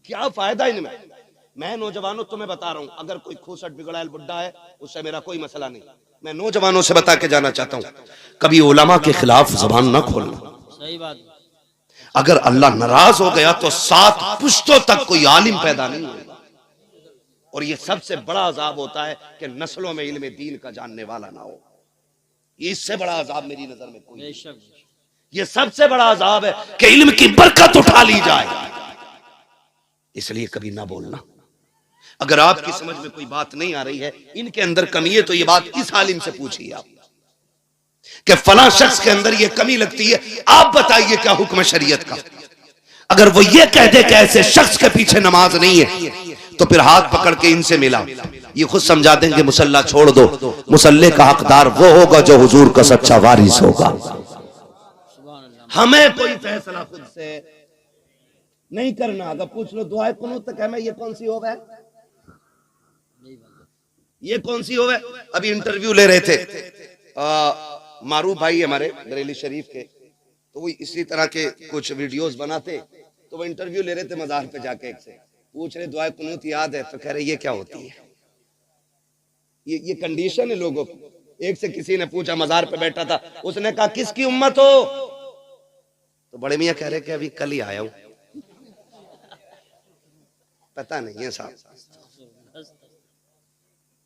क्या फायदा इनमें। मैं नौजवानों तुम्हें बता रहा हूं, अगर कोई खूसट बिगड़ायल बुड्ढा है उससे मेरा कोई मसला नहीं। मैं नौजवानों से बता के जाना चाहता हूं, कभी उलमा के खिलाफ जबान ना खोलना। सही बात। अगर अल्लाह नाराज हो गया तो 7 पुश्तों तक कोई आलिम पैदा नहीं होगा। और ये सबसे बड़ा अजाब होता है कि नस्लों में इल्म दीन का जानने वाला ना हो। इससे बड़ा अजाब मेरी नजर में कोई नहीं। ये सबसे बड़ा अजाब है कि इल्म की बरकत उठा ली जाए। इसलिए कभी ना बोलना। अगर आपकी समझ में कोई बात नहीं आ रही है, इनके अंदर कमी है, तो ये बात इस आलिम से पूछिए आप कि फला शख्स के अंदर ये कमी लगती है, आप बताइए क्या हुक्म शरीयत का। अगर वो ये कह दे कि ऐसे शख्स के पीछे नमाज नहीं है, तो फिर हाथ पकड़ के इनसे मिला, ये खुद समझा देंगे मुसल्ला छोड़ दो। मुसल्ले का हकदार वो होगा जो हुजूर का सच्चा वारिस होगा। हमें कोई फैसला खुद से नहीं करना। अगर पूछ लो दुआए कुनूत तक हमें, ये कौन सी होवे, ये कौन सी होवे। अभी इंटरव्यू ले रहे थे मारूफ भाई हमारे बरेली शरीफ के, तो वो इसी तरह के कुछ वीडियोस बनाते, तो वो इंटरव्यू ले रहे थे मज़ार पे जाके, एक से पूछ रहे दुआए कुनूत याद है, तो कह रहे ये क्या होती है। ये कंडीशन है लोगों की। एक से किसी ने पूछा, मज़ार पे बैठा था, उसने कहा किसकी उम्मत हो, तो बड़े मियाँ कह रहे कि अभी कल ही आया हूं, पता नहीं है साहब।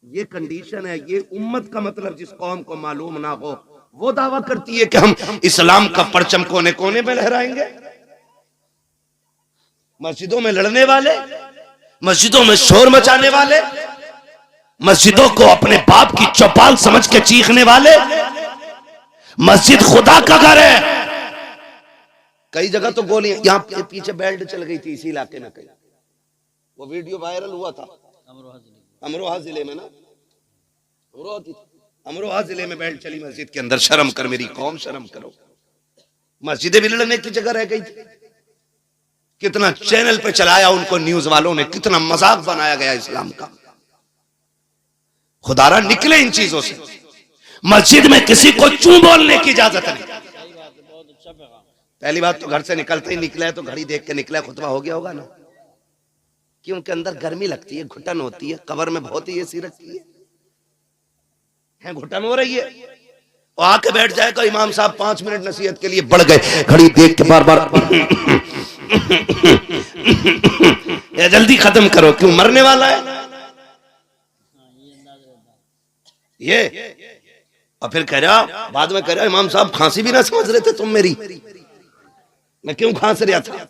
ये कंडीशन है। ये उम्मत का मतलब जिस कौम को मालूम ना हो वो दावा करती है कि हम इस्लाम का परचम कोने कोने में लहराएंगे। मस्जिदों में लड़ने वाले मस्जिदों में शोर मचाने वाले, मस्जिदों को अपने बाप की चौपाल समझ के चीखने वाले। मस्जिद खुदा का घर है। कई जगह तो गोलियां, यहां पीछे बेल्ट चल गई थी इसी इलाके में, कहीं वो वीडियो वायरल हुआ था अमरोहा जिले में ना, अमरोहा जिले में बेल्ट चली मस्जिद के अंदर। शर्म कर मेरी कौम, शर्म करो। मस्जिदें भी लड़ने की जगह रह गई थी। कितना चैनल पे चलाया उनको न्यूज वालों ने, कितना मजाक बनाया गया इस्लाम का। खुदारा निकले इन चीजों से। मस्जिद में किसी को चूं बोलने की इजाजत नहीं। पहली बात तो घर से निकलते ही निकला है तो घड़ी देख के निकला, खुतबा हो गया होगा ना, क्योंकि अंदर गर्मी लगती है, घुटन होती है, कब्र में बहुत ही एसी रखी है, घुटन हो रही है, और आके बैठ जाएगा इमाम साहब 5 मिनट नसीहत के लिए, बढ़ गए, घड़ी देख के बार बार या जल्दी खत्म करो, क्यों मरने वाला है ये। और फिर कह रहा, बाद में कह रहा इमाम साहब खांसी भी ना समझ रहे थे तुम मेरी, मैं क्यों खांस रहा था।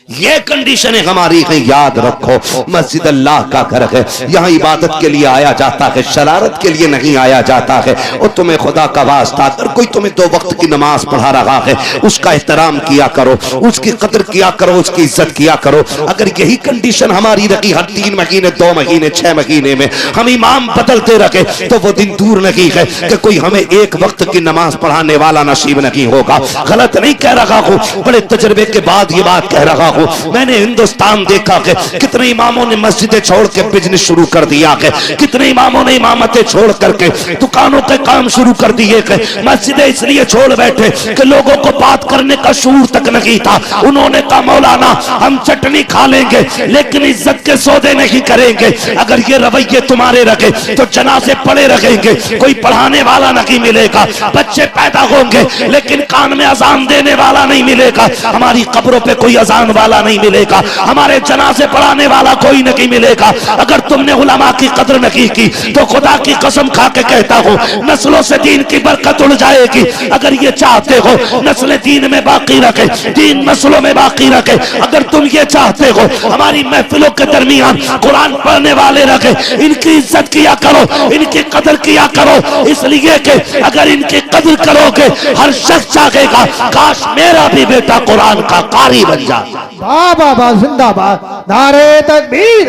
ये कंडीशन है हमारी है, याद रखो। मस्जिद अल्लाह का घर है, यहाँ इबादत के लिए आया जाता है, शरारत के लिए नहीं आया जाता है। और तुम्हें खुदा का वास्ता, अगर कोई तुम्हें 2 वक्त की नमाज पढ़ा रहा है, उसका एहतराम किया करो, उसकी कदर किया करो, उसकी इज्जत किया करो। अगर यही कंडीशन हमारी रही हर 3 महीने 2 महीने 6 महीने में हम इमाम बदलते रखे, तो वो दिन दूर नहीं है कि कोई हमें 1 वक्त की नमाज पढ़ाने वाला नसीब नहीं होगा। गलत नहीं कह रहा हूँ, बड़े तजर्बे के बाद ये बात कह रहा। मैंने हिंदुस्तान देखा कि कितने इमामों ने मस्जिदें छोड़ के बिजनेस शुरू कर दिया है, कितने इमामों ने इमामतें छोड़ करके दुकानों के काम शुरू कर दिए हैं। मस्जिदें इसलिए छोड़ बैठे कि लोगों को बात करने का शूर तक नहीं था। उन्होंने कहा मौलाना हम चटनी खा लेंगे लेकिन इज्जत के सौदे नहीं करेंगे। अगर ये रवैये तुम्हारे रखे तो जनाजे पड़े रहेंगे, कोई पढ़ाने वाला नहीं मिलेगा, बच्चे पैदा होंगे लेकिन कान में अजान देने वाला नहीं मिलेगा, हमारी कब्रों पे कोई अजान वाला नहीं मिलेगा, हमारे जनाजे पढ़ाने वाला कोई नहीं मिलेगा। अगर तुमने उलमा की कदर नहीं की तो खुदा की कसम खा के कहता हूँ नस्लों से दीन की बरकत उड़ जाएगी। अगर ये चाहते हो नस्लें दीन में बाकी रखे, दीन नस्लों में बाकी रखे, अगर तुम ये चाहते हो हमारी महफिलों के दरमियान कुरान पढ़ने वाले रखे, इनकी इज्जत किया करो, इनकी कदर किया करो, इसलिए कि अगर इनकी कदर करोगे हर शख्स चाहेगा काश मेरा भी बेटा कुरान का कारी बन जाए। बाबा जिंदाबाद, नारे तकबीर,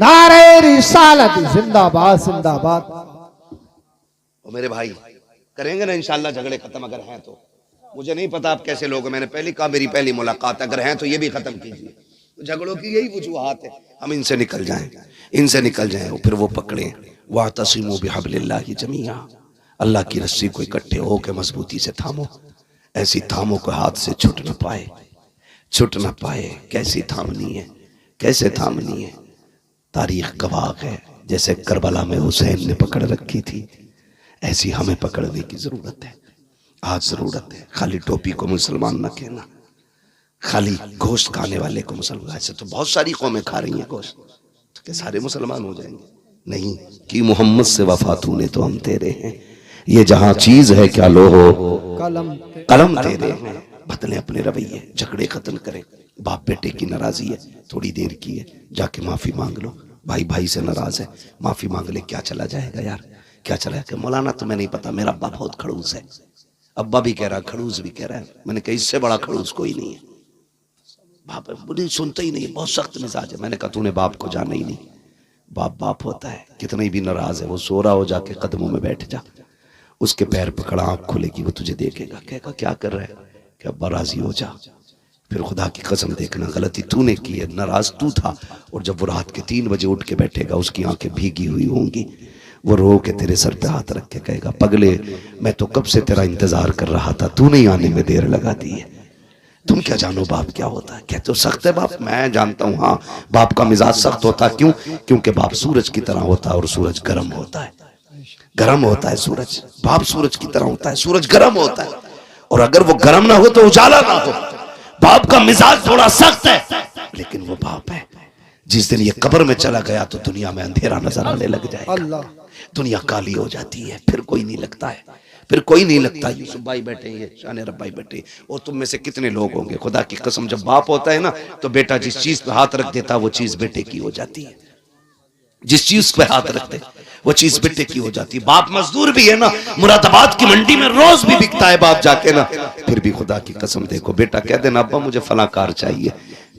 नारे रिसालत, जिंदाबाद जिंदाबाद। और मेरे भाई करेंगे ना इंशाल्लाह झगड़े खत्म, अगर हैं तो। मुझे नहीं पता आप कैसे लोग, मैंने पहले कहा मेरी पहली मुलाकात, अगर हैं तो ये भी खत्म कीजिए। तो झगड़ों की यही वजूहात है, हम इनसे निकल जाएं, इनसे निकल जाएं, और फिर वो पकड़े वातसिमू बिहब्लिल्लाहि जमीआ, अल्लाह की रस्सी को इकट्ठे होकर मजबूती से थामो, ऐसी थामो को हाथ से छूट न पाए, छूट न पाए। कैसी थामनी है, कैसे थामनी है, तारीख गवाह है। जैसे करबला में हुसैन ने पकड़ रखी थी, ऐसी हमें पकड़ने की जरूरत है, आज जरूरत है। खाली टोपी को मुसलमान न कहना, खाली गोश्त खाने वाले को मुसलमान, ऐसे तो बहुत सारी कौमें खा रही हैं गोश्त, तो क्या सारे मुसलमान हो जाएंगे? नहीं, कि मोहम्मद से वफा तूने तो हम तेरे हैं, ये जहां चीज है क्या लो हो कलम तेरे हैं। बदले अपने रवैये, झगड़े खत्म करें। बाप बेटे की नाराजगी है, थोड़ी देर की है, जाके माफी मांग लो। भाई भाई से नाराज है, माफी मांग ले, क्या चला जाएगा यार, क्या चला जाएगा। मौलाना तुम्हें नहीं पता मेरा अब्बा बहुत खड़ूस है, अब्बा भी कह रहा खड़ूस भी कह रहा है। मैंने कहा इससे बड़ा खड़ूस कोई नहीं है। बाप बुरी सुनते ही नहीं, बहुत सख्त मिजाज है। मैंने कहा तूने बाप को जाना ही नहीं, बाप बाप होता है, कितना भी नाराज है वो सो रहा हो, जाके कदमों में बैठ जा, उसके पैर पकड़ा, आंख खुलेगी, वो तुझे देखेगा, कहेगा क्या कर रहा है, कि अब्बा राजी हो जा। फिर खुदा की कसम देखना गलती तूने की है, नाराज तू था। और जब वो रात के 3 बजे उठ के बैठेगा, उसकी आंखें भीगी हुई होंगी, वो रो के तेरे सर पे हाथ रख के कहेगा पगले मैं तो कब से तेरा इंतजार कर रहा था, तूने ही आने में देर लगा दी है। तुम क्या जानो बाप क्या होता है। क्या तो सख्त है बाप, मैं जानता हूँ, हाँ बाप का मिजाज सख्त होता। क्यों? क्योंकि बाप सूरज की तरह होता है और सूरज गर्म होता है, गर्म होता है सूरज। बाप सूरज की तरह होता है, सूरज गर्म होता है, और अगर वो गर्म ना हो तो उजाला ना हो। बाप का मिजाज थोड़ा सख्त है, लेकिन वो बाप है। जिस दिन ये कब्र में चला गया तो दुनिया में अंधेरा नजर आने लग जाएगा, दुनिया काली हो जाती है, फिर कोई नहीं लगता है, फिर कोई नहीं लगता, यूसुफ भाई बैठे हैं, ये शान रब्बाई बैठे हैं, और तुम में से कितने लोग होंगे, खुदा की कसम जब बाप होता है ना तो बेटा जिस चीज पे हाथ रख देता वो चीज बेटे की हो जाती है, जिस चीज पे हाथ रखते वो चीज बेटे की हो जाती है। बाप मजदूर भी है ना, मुरादाबाद की मंडी में रोज भी बिकता है बाप जाके ना, फिर भी खुदा की कसम देखो बेटा कह देना अब्बा मुझे फला कार चाहिए,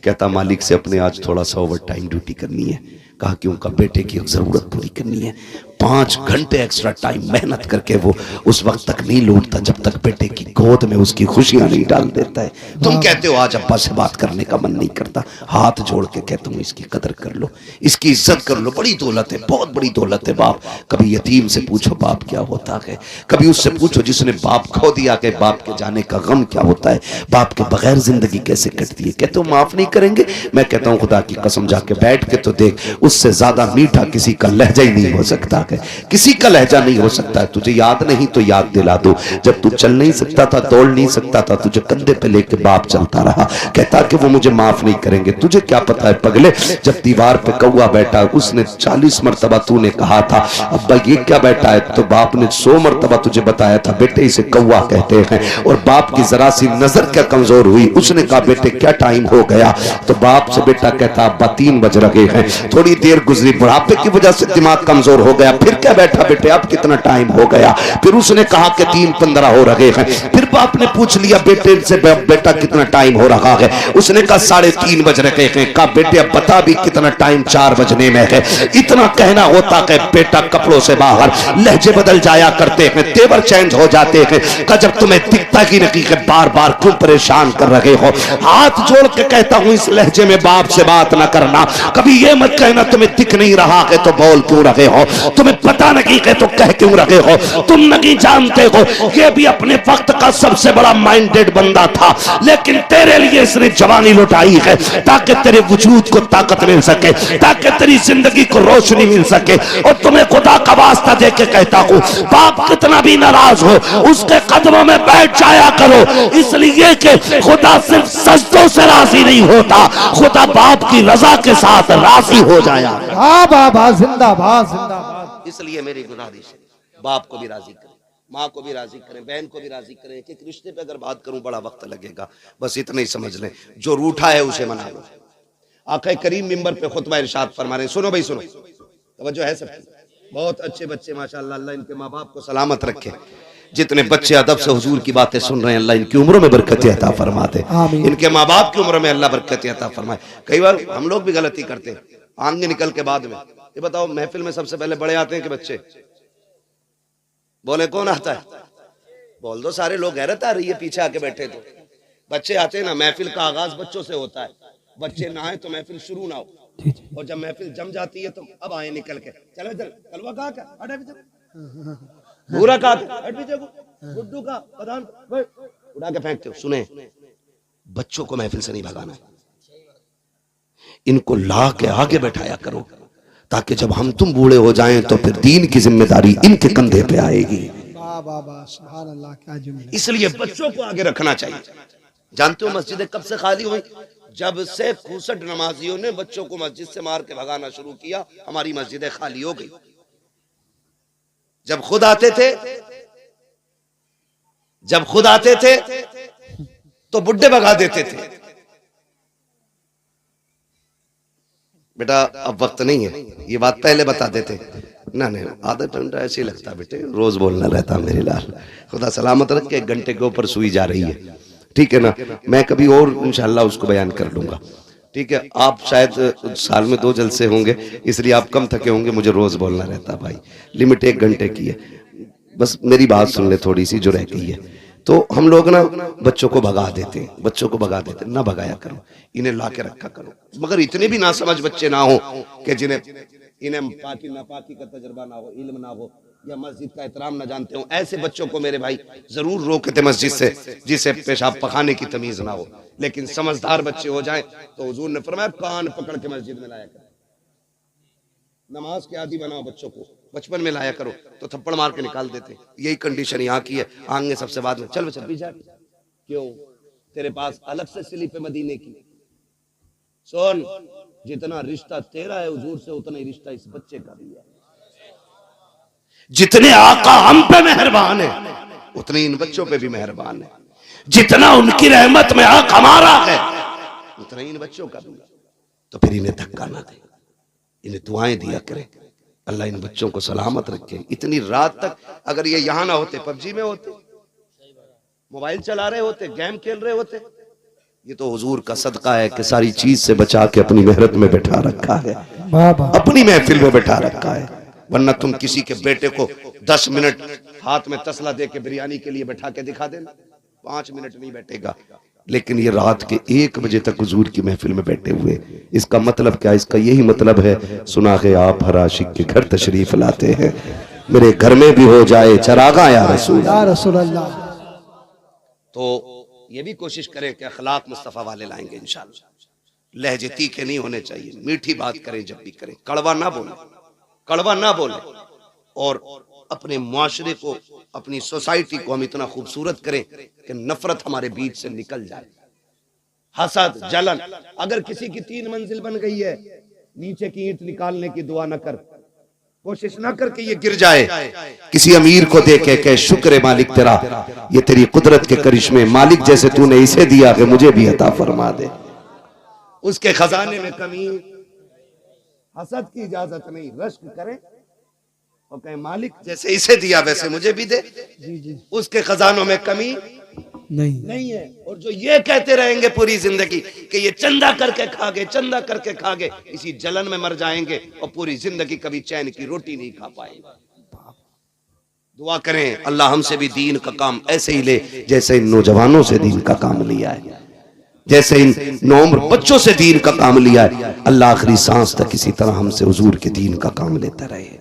कहता मालिक से अपने आज थोड़ा सा ओवर टाइम ड्यूटी करनी है, कहा कि उनका बेटे की जरूरत पूरी करनी है, 5 घंटे एक्स्ट्रा टाइम मेहनत करके वो उस वक्त तक नहीं लौटता जब तक बेटे की गोद में उसकी खुशियां नहीं डाल देता है। तुम कहते हो आज अब्बा से बात करने का मन नहीं करता, हाथ जोड़ के कहता हूं इसकी कदर कर लो, इसकी इज्जत कर लो, बड़ी दौलत है, बहुत बड़ी दौलत है बाप। कभी यतीम से पूछो बाप क्या होता है, कभी उससे पूछो जिसने बाप खो दिया के बाप के जाने का गम क्या होता है, बाप के बगैर जिंदगी कैसे कटती है। कहते हो माफ नहीं करेंगे, मैं कहता हूं खुदा की कसम जाके बैठ के तो देख, उससे ज्यादा मीठा किसी का लहजा ही नहीं हो सकता है, किसी का लहजा नहीं हो सकता है। तुझे याद नहीं तो याद दिला दो, जब तू चल नहीं सकता था, दौड़ नहीं सकता था, तुझे कंधे पे लेके बाप चलता रहा, कहता कि वो मुझे माफ नहीं करेंगे। तुझे क्या पता है पगले, जब दीवार पे कौवा बैठा उसने 40 मरतबा तूने कहा था अब्बा ये क्या बैठा है, तो बाप ने 100 मरतबा तुझे बताया था बेटे इसे कौवा कहते हैं, और बाप की जरा सी नजर क्या कमजोर हुई, उसने कहा बेटे क्या टाइम हो गया, तो बाप से बेटा कहता अब्बा 3 बज रहे हैं, थोड़ी देर गुजरी, बुढ़ापे की वजह से दिमाग कमजोर हो गया, फिर क्या बैठा बेटे अब कितना टाइम हो गया, फिर उसने कहा कि 3:15 हो रहे हैं, फिर बाप ने पूछ लिया बेटे से बेटा कितना टाइम हो रहा है, उसने कहा 3:30 बज रहे हैं, कहा बेटे अब बता भी कितना टाइम, 4 बजने में है। इतना कहना होता है बेटा कपड़ों से बाहर, लहजे बदल जाया करते हैं, तेवर चेंज हो जाते हैं, कहा जब तुम्हें दिखता ही नहीं है बार बार क्यों परेशान कर रहे हो। हाथ जोड़ के कहता हूं इस लहजे में बाप से बात ना करना, कभी ये मत कहना तुम्हें दिख नहीं रहा है तो बोल क्यों रहे हो, तुम्हें पता नहीं है तो कह क्यों रहे हो, तुम नहीं जानते हो ये भी अपने वक्त का सबसे बड़ा माइंडेड बंदा था, लेकिन तेरे लिए इसने जवानी लुटाई है ताकि तेरे वजूद को ताकत मिल सके, ताकि तेरी जिंदगी को रोशनी मिल सके। और तुम्हें खुदा का वास्ता दे के कहता हूं बाप कितना भी नाराज हो उसके कदमों में बैठ जाया करो, इसलिए कि खुदा सिर्फ सजदों से राजी नहीं होता, खुदा बाप की रजा के साथ राजी हो जाया। बाबा जिंदाबाद जिंदाबाद। इसलिए मेरी गुजारिश है बाप को भी राजी करें, माँ को भी राजी करें, बहन को भी राजी करें। कि रिश्ते पे अगर बात करूं बड़ा वक्त लगेगा, बस इतना ही समझ लें जो रूठा है उसे मना लो। आका करीम मिंबर पे खुतबा इरशाद फरमा रहे, सुनो भाई सुनो, तवज्जो है सबकी, बहुत अच्छे बच्चे माशाअल्लाह, अल्लाह इनके माँ बाप को सलामत रखे। जितने बच्चे अदब से हुजूर की बातें सुन रहे हैं अल्लाह इनकी उम्रों में बरकत अता फरमाते, इनके माँ बाप की उम्र में अल्लाह बरकत अता फरमाए। कई बार हम लोग भी गलती करते हैं, आगे निकल के बाद में ये बताओ महफिल में सबसे पहले बड़े आते हैं कि बच्चे? बोले कौन आता है? बोल दो, सारे लोग हैरत आ रही है पीछे आके बैठे तो बच्चे आते हैं ना। महफिल का आगाज बच्चों से होता है, बच्चे ना आए तो महफिल शुरू ना हो, और जब महफिल जम जाती है तो अब आए निकल के, चलो इधर कलवा कहा क्या, हट पीछे, भूरा कहा हट पीछे, गुड्डू का प्रधान उड़ा के फेंकते हो। सुने, बच्चों को महफिल से नहीं भगाना है, इनको ला के आगे बैठाया करो ताकि जब हम तुम बूढ़े हो जाएं तो फिर दीन की जिम्मेदारी इनके कंधे पे आएगी। सुभान अल्लाह, क्या जुमला। इसलिए बच्चों को आगे रखना चाहिए। जानते हो मस्जिदें कब से खाली हुई? जब से खूसट नमाजियों ने बच्चों को मस्जिद से मार के भगाना शुरू किया, हमारी मस्जिदें खाली हो गई। जब खुद आते थे तो बुड्ढे भगा देते थे। बेटा अब वक्त नहीं है, ये बात पहले बता देते ना, नहीं आदत ऐसे ही लगता बेटे, रोज बोलना रहता मेरे लाल। खुदा सलामत रख के 1 घंटे के ऊपर सुई जा रही है, ठीक है ना। मैं कभी और इंशाल्लाह उसको बयान कर लूंगा, ठीक है। आप शायद साल में 2 जलसे होंगे इसलिए आप कम थके होंगे, मुझे रोज बोलना रहता भाई। लिमिट 1 घंटे की है, बस मेरी बात सुन ले थोड़ी सी जो रह गई है। तो हम लोग ना बच्चों को भगा देते हैं, बच्चों को भगा देते हैं, ना भगाया करो, इन्हें ला के रखा करो। मगर इतने भी ना समझ बच्चे ना हो कि जिन्हें इन्हें पाकी नापाकी का तजर्बा ना हो, इल्म ना हो, या मस्जिद का एहतराम ना जानते हो, ऐसे बच्चों को मेरे भाई जरूर रोकते मस्जिद से, जिसे पेशाब पखाने की तमीज ना हो। लेकिन समझदार बच्चे हो जाएं तो हुजूर ने फरमाया कान पकड़ के मस्जिद में लाया करो। नमाज के आदी बनाओ बच्चों को, बचपन में लाया करो, तो थप्पड़ मार के निकाल देते। यही कंडीशन यहाँ की है, आगे सबसे बाद में चल बच्चा पीछे, क्यों तेरे पास अलग से स्लिप है मदीने की। सुन, जितना रिश्ता तेरा है हुजूर से उतना ही रिश्ता इस बच्चे का भी है। जितने आका हम पे मेहरबान है उतनी इन बच्चों पे भी मेहरबान है। जितना उनकी रहमत में हक हमारा है उतना इन बच्चों का भी। तो फिर इन्हें धक्का ना दे, इन्हें दुआएं दिया करे, अल्लाह इन बच्चों को सलामत रखे। इतनी रात तक अगर ये यहां ना होते, पबजी में होते, मोबाइल चला रहे होते, गेम खेल रहे होते। ये तो हुजूर का सदका है कि सारी चीज से बचा के अपनी मेहरत में बैठा रखा है, अपनी महफिल में बैठा रखा है। वरना तुम किसी के बेटे को 10 मिनट हाथ में तसला दे के बिरयानी के लिए बैठा के दिखा देना, 5 मिनट नहीं बैठेगा। लेकिन ये रात के 1 बजे तक हुजूर की महफिल में बैठे हुए, इसका मतलब क्या? इसका यही मतलब है, सुना है आप हर आशिक के घर तशरीफ लाते हैं, मेरे घर में भी हो जाए चरागा या रसूल अल्लाह। तो ये भी कोशिश करें कि अखलाक मुस्तफ़ा वाले लाएंगे इंशाअल्लाह। लहजे तीखे नहीं होने चाहिए, मीठी बात करें जब भी करें, कड़वा ना बोले, कड़वा ना बोले। और अपने मुआशरे को, अपनी सोसाइटी को हम इतना खूबसूरत करें कि नफरत हमारे बीच से निकल जाए। हसद, जलन, अगर किसी की 3 मंजिल बन गई है, नीचे की ईंट निकालने की दुआ न कर, कोशिश ना करके ये गिर जाए। किसी अमीर को देखे के शुक्र है मालिक तेरा, ये तेरी कुदरत के करिश्मे, मालिक जैसे तूने इसे दिया कि मुझे भी अता फरमा दे। उसके खजाने में कमी, हसद की इजाजत नहीं, रश्क करें और कहें मालिक जैसे इसे दिया वैसे मुझे भी दे। उसके खजानों में कमी नहीं है। और जो ये कहते रहेंगे पूरी जिंदगी कि ये चंदा करके खा गए, चंदा करके खा गए, इसी जलन में मर जाएंगे और पूरी जिंदगी कभी चैन की रोटी नहीं खा पाएंगे। दुआ करें अल्लाह हमसे भी दीन का काम ऐसे ही ले जैसे इन नौजवानों से दीन का काम लिया है, जैसे इन नौम्र बच्चों से दीन का काम लिया है। अल्लाह आखिरी सांस तक इसी तरह हमसे हुजूर के दीन का काम लेता रहे।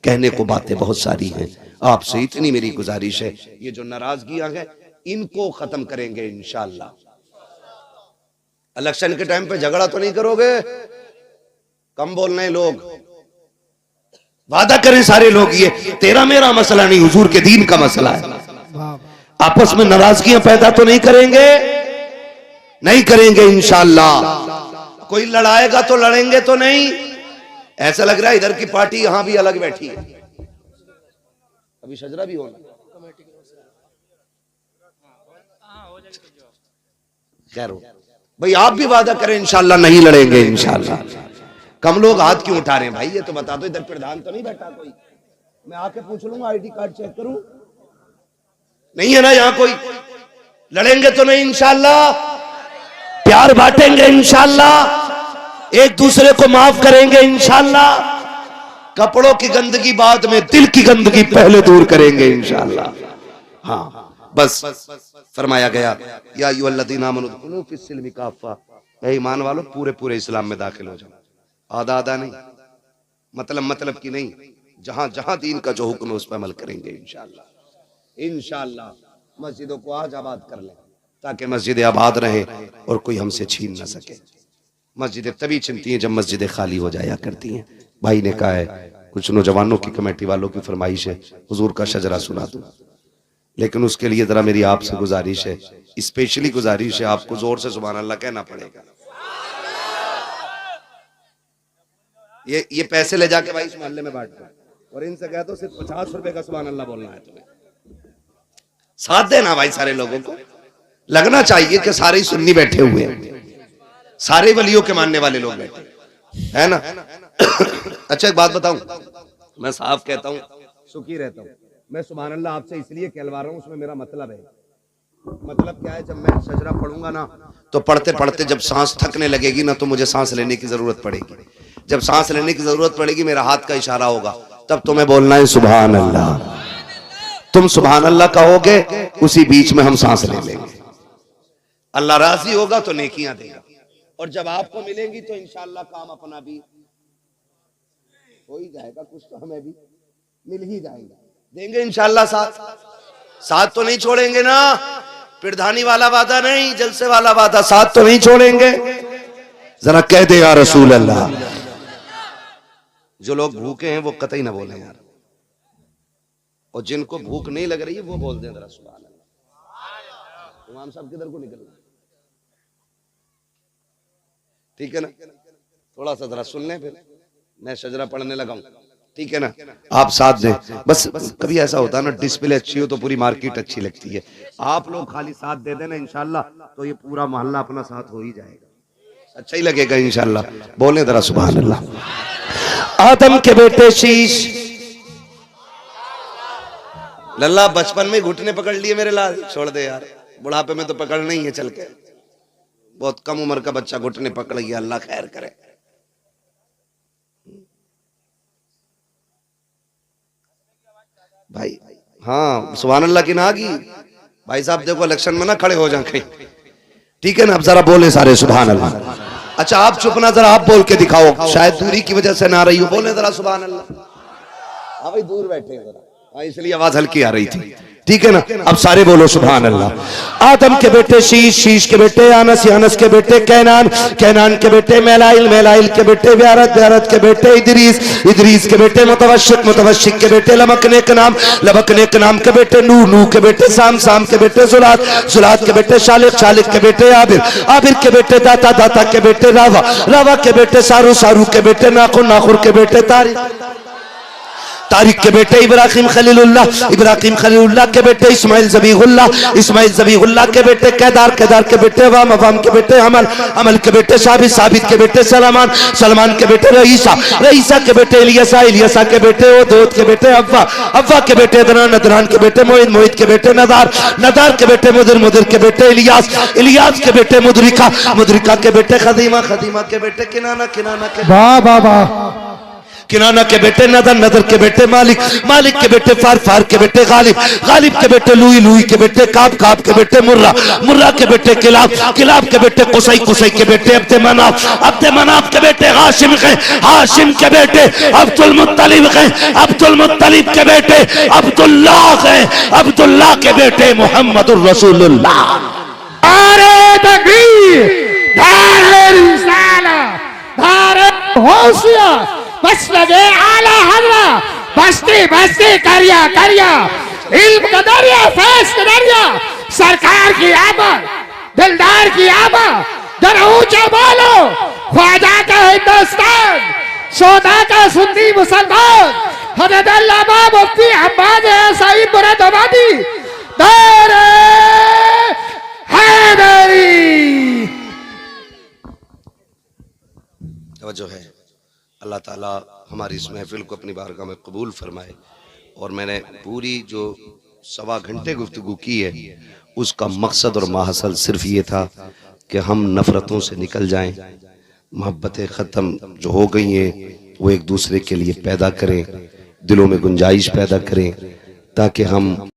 कहने को बातें बहुत सारी हैं, आपसे इतनी मेरी गुजारिश है, ये जो नाराजगियां हैं इनको खत्म करेंगे इंशाअल्लाह। इलेक्शन के टाइम पे झगड़ा तो नहीं करोगे, कम बोलने लोग, वादा करें सारे लोग, ये तेरा मेरा मसला नहीं, हुजूर के दीन का मसला है। आपस में नाराजगियां पैदा तो नहीं करेंगे, नहीं करेंगे इंशाअल्लाह। कोई लड़ाएगा तो लड़ेंगे तो नहीं। ऐसा लग रहा है इधर की पार्टी यहां भी अलग बैठी है, अभी शजरा भी होना। खैर भाई आप भी वादा करें इंशाअल्लाह नहीं लड़ेंगे इंशाअल्लाह। कम लोग हाथ क्यों उठा रहे हैं भाई, ये तो बता दो, इधर प्रधान तो नहीं बैठा कोई? मैं आके पूछ लूंगा, आईडी कार्ड चेक करूं, नहीं है ना यहाँ कोई? लड़ेंगे तो नहीं इंशाअल्लाह, प्यार बांटेंगे इंशाअल्लाह, एक दूसरे को माफ करेंगे इंशाअल्लाह। कपड़ों की गंदगी बाद में, दिल की गंदगी पहले दूर करेंगे इंशाअल्लाह। हाँ बस फरमाया गया या अय्युहल्लज़ीना आमनू उदखुलू फिस्सिल्मि काफ़ा, ऐ ईमान वालों पूरे पूरे इस्लाम में दाखिल हो जाओ। आधा आधा नहीं, मतलब की नहीं, जहां जहां दीन का जो हुक्म है उस पर अमल करेंगे इंशाअल्लाह। इंशाअल्लाह मस्जिदों को आज आबाद कर लें ताकि मस्जिदें आबाद रहे और कोई हमसे छीन न सके। मस्जिदें तभी छिनती हैं जब मस्जिदें खाली हो जाया करती हैं। भाई ने कहा है कुछ नौजवानों की कमेटी वालों की फरमाइश है हुजूर का शजरा सुना दूं, लेकिन उसके लिए जरा मेरी आपसे गुजारिश है, स्पेशली गुजारिश है, आपको जोर से सुभान अल्लाह कहना पड़ेगा। ये पैसे ले जाके भाई इस मोहल्ले में बांट दो और इनसे कह दो सिर्फ 50 रुपए का सुभान अल्लाह बोलना है तुम्हें। साथ देना भाई, सारे लोगों को लगना चाहिए कि सारे ही सुन्नी बैठे हुए हैं, सारे वलियों के मानने वाले लोग बैठे है ना। अच्छा एक बात बताऊं, मैं साफ कहता हूं, सुखी रहता हूं। मैं सुभान अल्लाह आपसे इसलिए कहलवा रहा हूं, उसमें मेरा मतलब है। मतलब क्या है, जब मैं सजरा पढ़ूंगा ना तो पढ़ते पढ़ते जब सांस थकने लगेगी ना तो मुझे सांस लेने की जरूरत पड़ेगी। जब सांस लेने की जरूरत पड़ेगी मेरा हाथ का इशारा होगा, तब तुम्हें बोलना है सुभान अल्लाह। तुम सुभान अल्लाह कहोगे, उसी बीच में हम सांस ले लेंगे। अल्लाह राजी होगा तो नेकियां देगा, और जब आपको मिलेंगी तो इंशाअल्लाह काम अपना भी हो ही जाएगा, कुछ तो हमें भी मिल ही जाएगा, देंगे इंशाअल्लाह। साथ तो नहीं छोड़ेंगे ना, प्रधानी वाला वादा नहीं, जलसे वाला वादा, साथ तो नहीं छोड़ेंगे। जरा कह दे या रसूल अल्लाह। जो लोग भूखे हैं वो कतई ना बोले यार, और जिनको भूख नहीं लग रही है वो बोल दें जरा सुभान अल्लाह। इमाम साहब किधर को निकल रहे, ठीक है ना? थोड़ा सा जरा सुन लें, फिर मैं शजरा पढ़ने लगा हूं। ठीक है ना, आप साथ दें बस। कभी ऐसा होता है ना, डिस्प्ले अच्छी हो तो पूरी मार्केट अच्छी लगती है। आप लोग खाली साथ दे देना इंशाल्लाह, तो ये पूरा मोहल्ला अपना साथ हो ही जाएगा, अच्छा ही लगेगा इंशाल्लाह। बोले जरा सुभान अल्लाह। आदम के बेटे शीश, लल्ला बचपन में घुटने पकड़ लिए मेरे लाल, छोड़ दे यार, बुढ़ापे में तो पकड़ नहीं है चल के। बहुत कम उम्र का बच्चा घुटने पकड़ गया, अल्लाह खैर करे। भाई हाँ सुभान अल्लाह की नागी। भाई साहब देखो इलेक्शन में ना खड़े हो जाए कहीं, ठीक है ना। अब जरा बोले सारे सुभान अल्लाह। अच्छा आप चुप ना, जरा आप बोल के दिखाओ, शायद दूरी की वजह से ना रही हो, बोले जरा सुभान अल्लाह। हाँ भाई दूर बैठे हैं जरा, हाँ इसलिए आवाज हल्की आ रही थी, ठीक है ना। अब सारे बोलो सुभान अल्लाह। आदम के बेटे शीश, शीश के बेटे यानस, यानस के बेटे कैनान, कैनान के बेटे मेलाइल, मेलाइल के बेटे व्यारत, व्यारत के बेटे इदरीस, इदरीस के बेटे मुतवशिक, मुतवशिक के बेटे लमकने के नाम, लमकने के नाम के बेटे नूह, नूह के बेटे साम, साम के बेटे जुलात, जुलात के बेटे शालिक, शालिक के बेटे आबिर, आबिर के बेटे दाता, दाता के बेटे रावा, रावा के बेटे सारू, सारू के बेटे नाखुर, नाखुर के बेटे तारिक, तारिक के बेटे इब्राहिम खलीलुल्लाह, इब्राहिम खलीलुल्लाह के बेटे इस्माइल ज़बीहुल्लाह, इस्माइल ज़बीहुल्लाह के बेटे केदार, केदार के बेटे अवाम, अवाम के बेटे अमल, अमल के बेटे साबित, साबित के बेटे सलमान, सलमान के बेटे रईसा, रईसा के बेटे इलियसा, इलियसा के बेटे ओदोद के बेटे अव्वा, अव्वा के बेटे अदनान, अदनान के बेटे मोहित, मोहित के बेटे नदार, नदार के बेटे मुदिर, मुदिर के बेटे इलियास, इलियास के बेटे मुदरिका, मुदरिका के बेटे खदीमा, खदीमा के बेटे किनाना, किनाना के वाह वाह वाह, किनाना के बेटे नदर, नदर के बेटे मालिक, मालिक के बेटे फार, फार के बेटे गालिब, गालिब के बेटे लुई, लुई के बेटे काब, काब के बेटे मुर्रा, मुर्रा के बेटे किलाब, किलाब के बेटे कुसई, कुसई के बेटे अब्दे मनाफ, अब्दे मनाफ के बेटे हाशिम के, हाशिम के बेटे अब्दुल मुत्तलिब के, अब्दुल मुत्तलिब के बेटे अब्दुल्लाह के, अब्दुल्लाह के बेटे मोहम्मदुर रसूलुल्लाह। नारे तकबीर, नारे रिसालत, नारे होशियार, बस लगे आला हजरा, बस्ती बस्ती करिया करिया, इल्म का दरिया, फैज का दरिया, सरकार की आमद, दिलदार की आमद, जरा ऊंचा बोलो, ख्वाजा का हिंदुस्तान, सौदा का सुन्नी मुसलमान, हजरत अल्लामा मुफ्ती अहमद सईद मुरादाबादी, नारे हैदरी। तवज्जो है, अल्लाह ताला हमारी इस महफिल को अपनी बारगाह में कबूल फरमाए। और मैंने पूरी जो 1.25 घंटे गुफ्तगू की है, उसका मकसद और माहसल सिर्फ ये था कि हम नफरतों से निकल जाएं, मोहब्बतें ख़त्म जो हो गई हैं वो एक दूसरे के लिए पैदा करें, दिलों में गुंजाइश पैदा करें, ताकि हम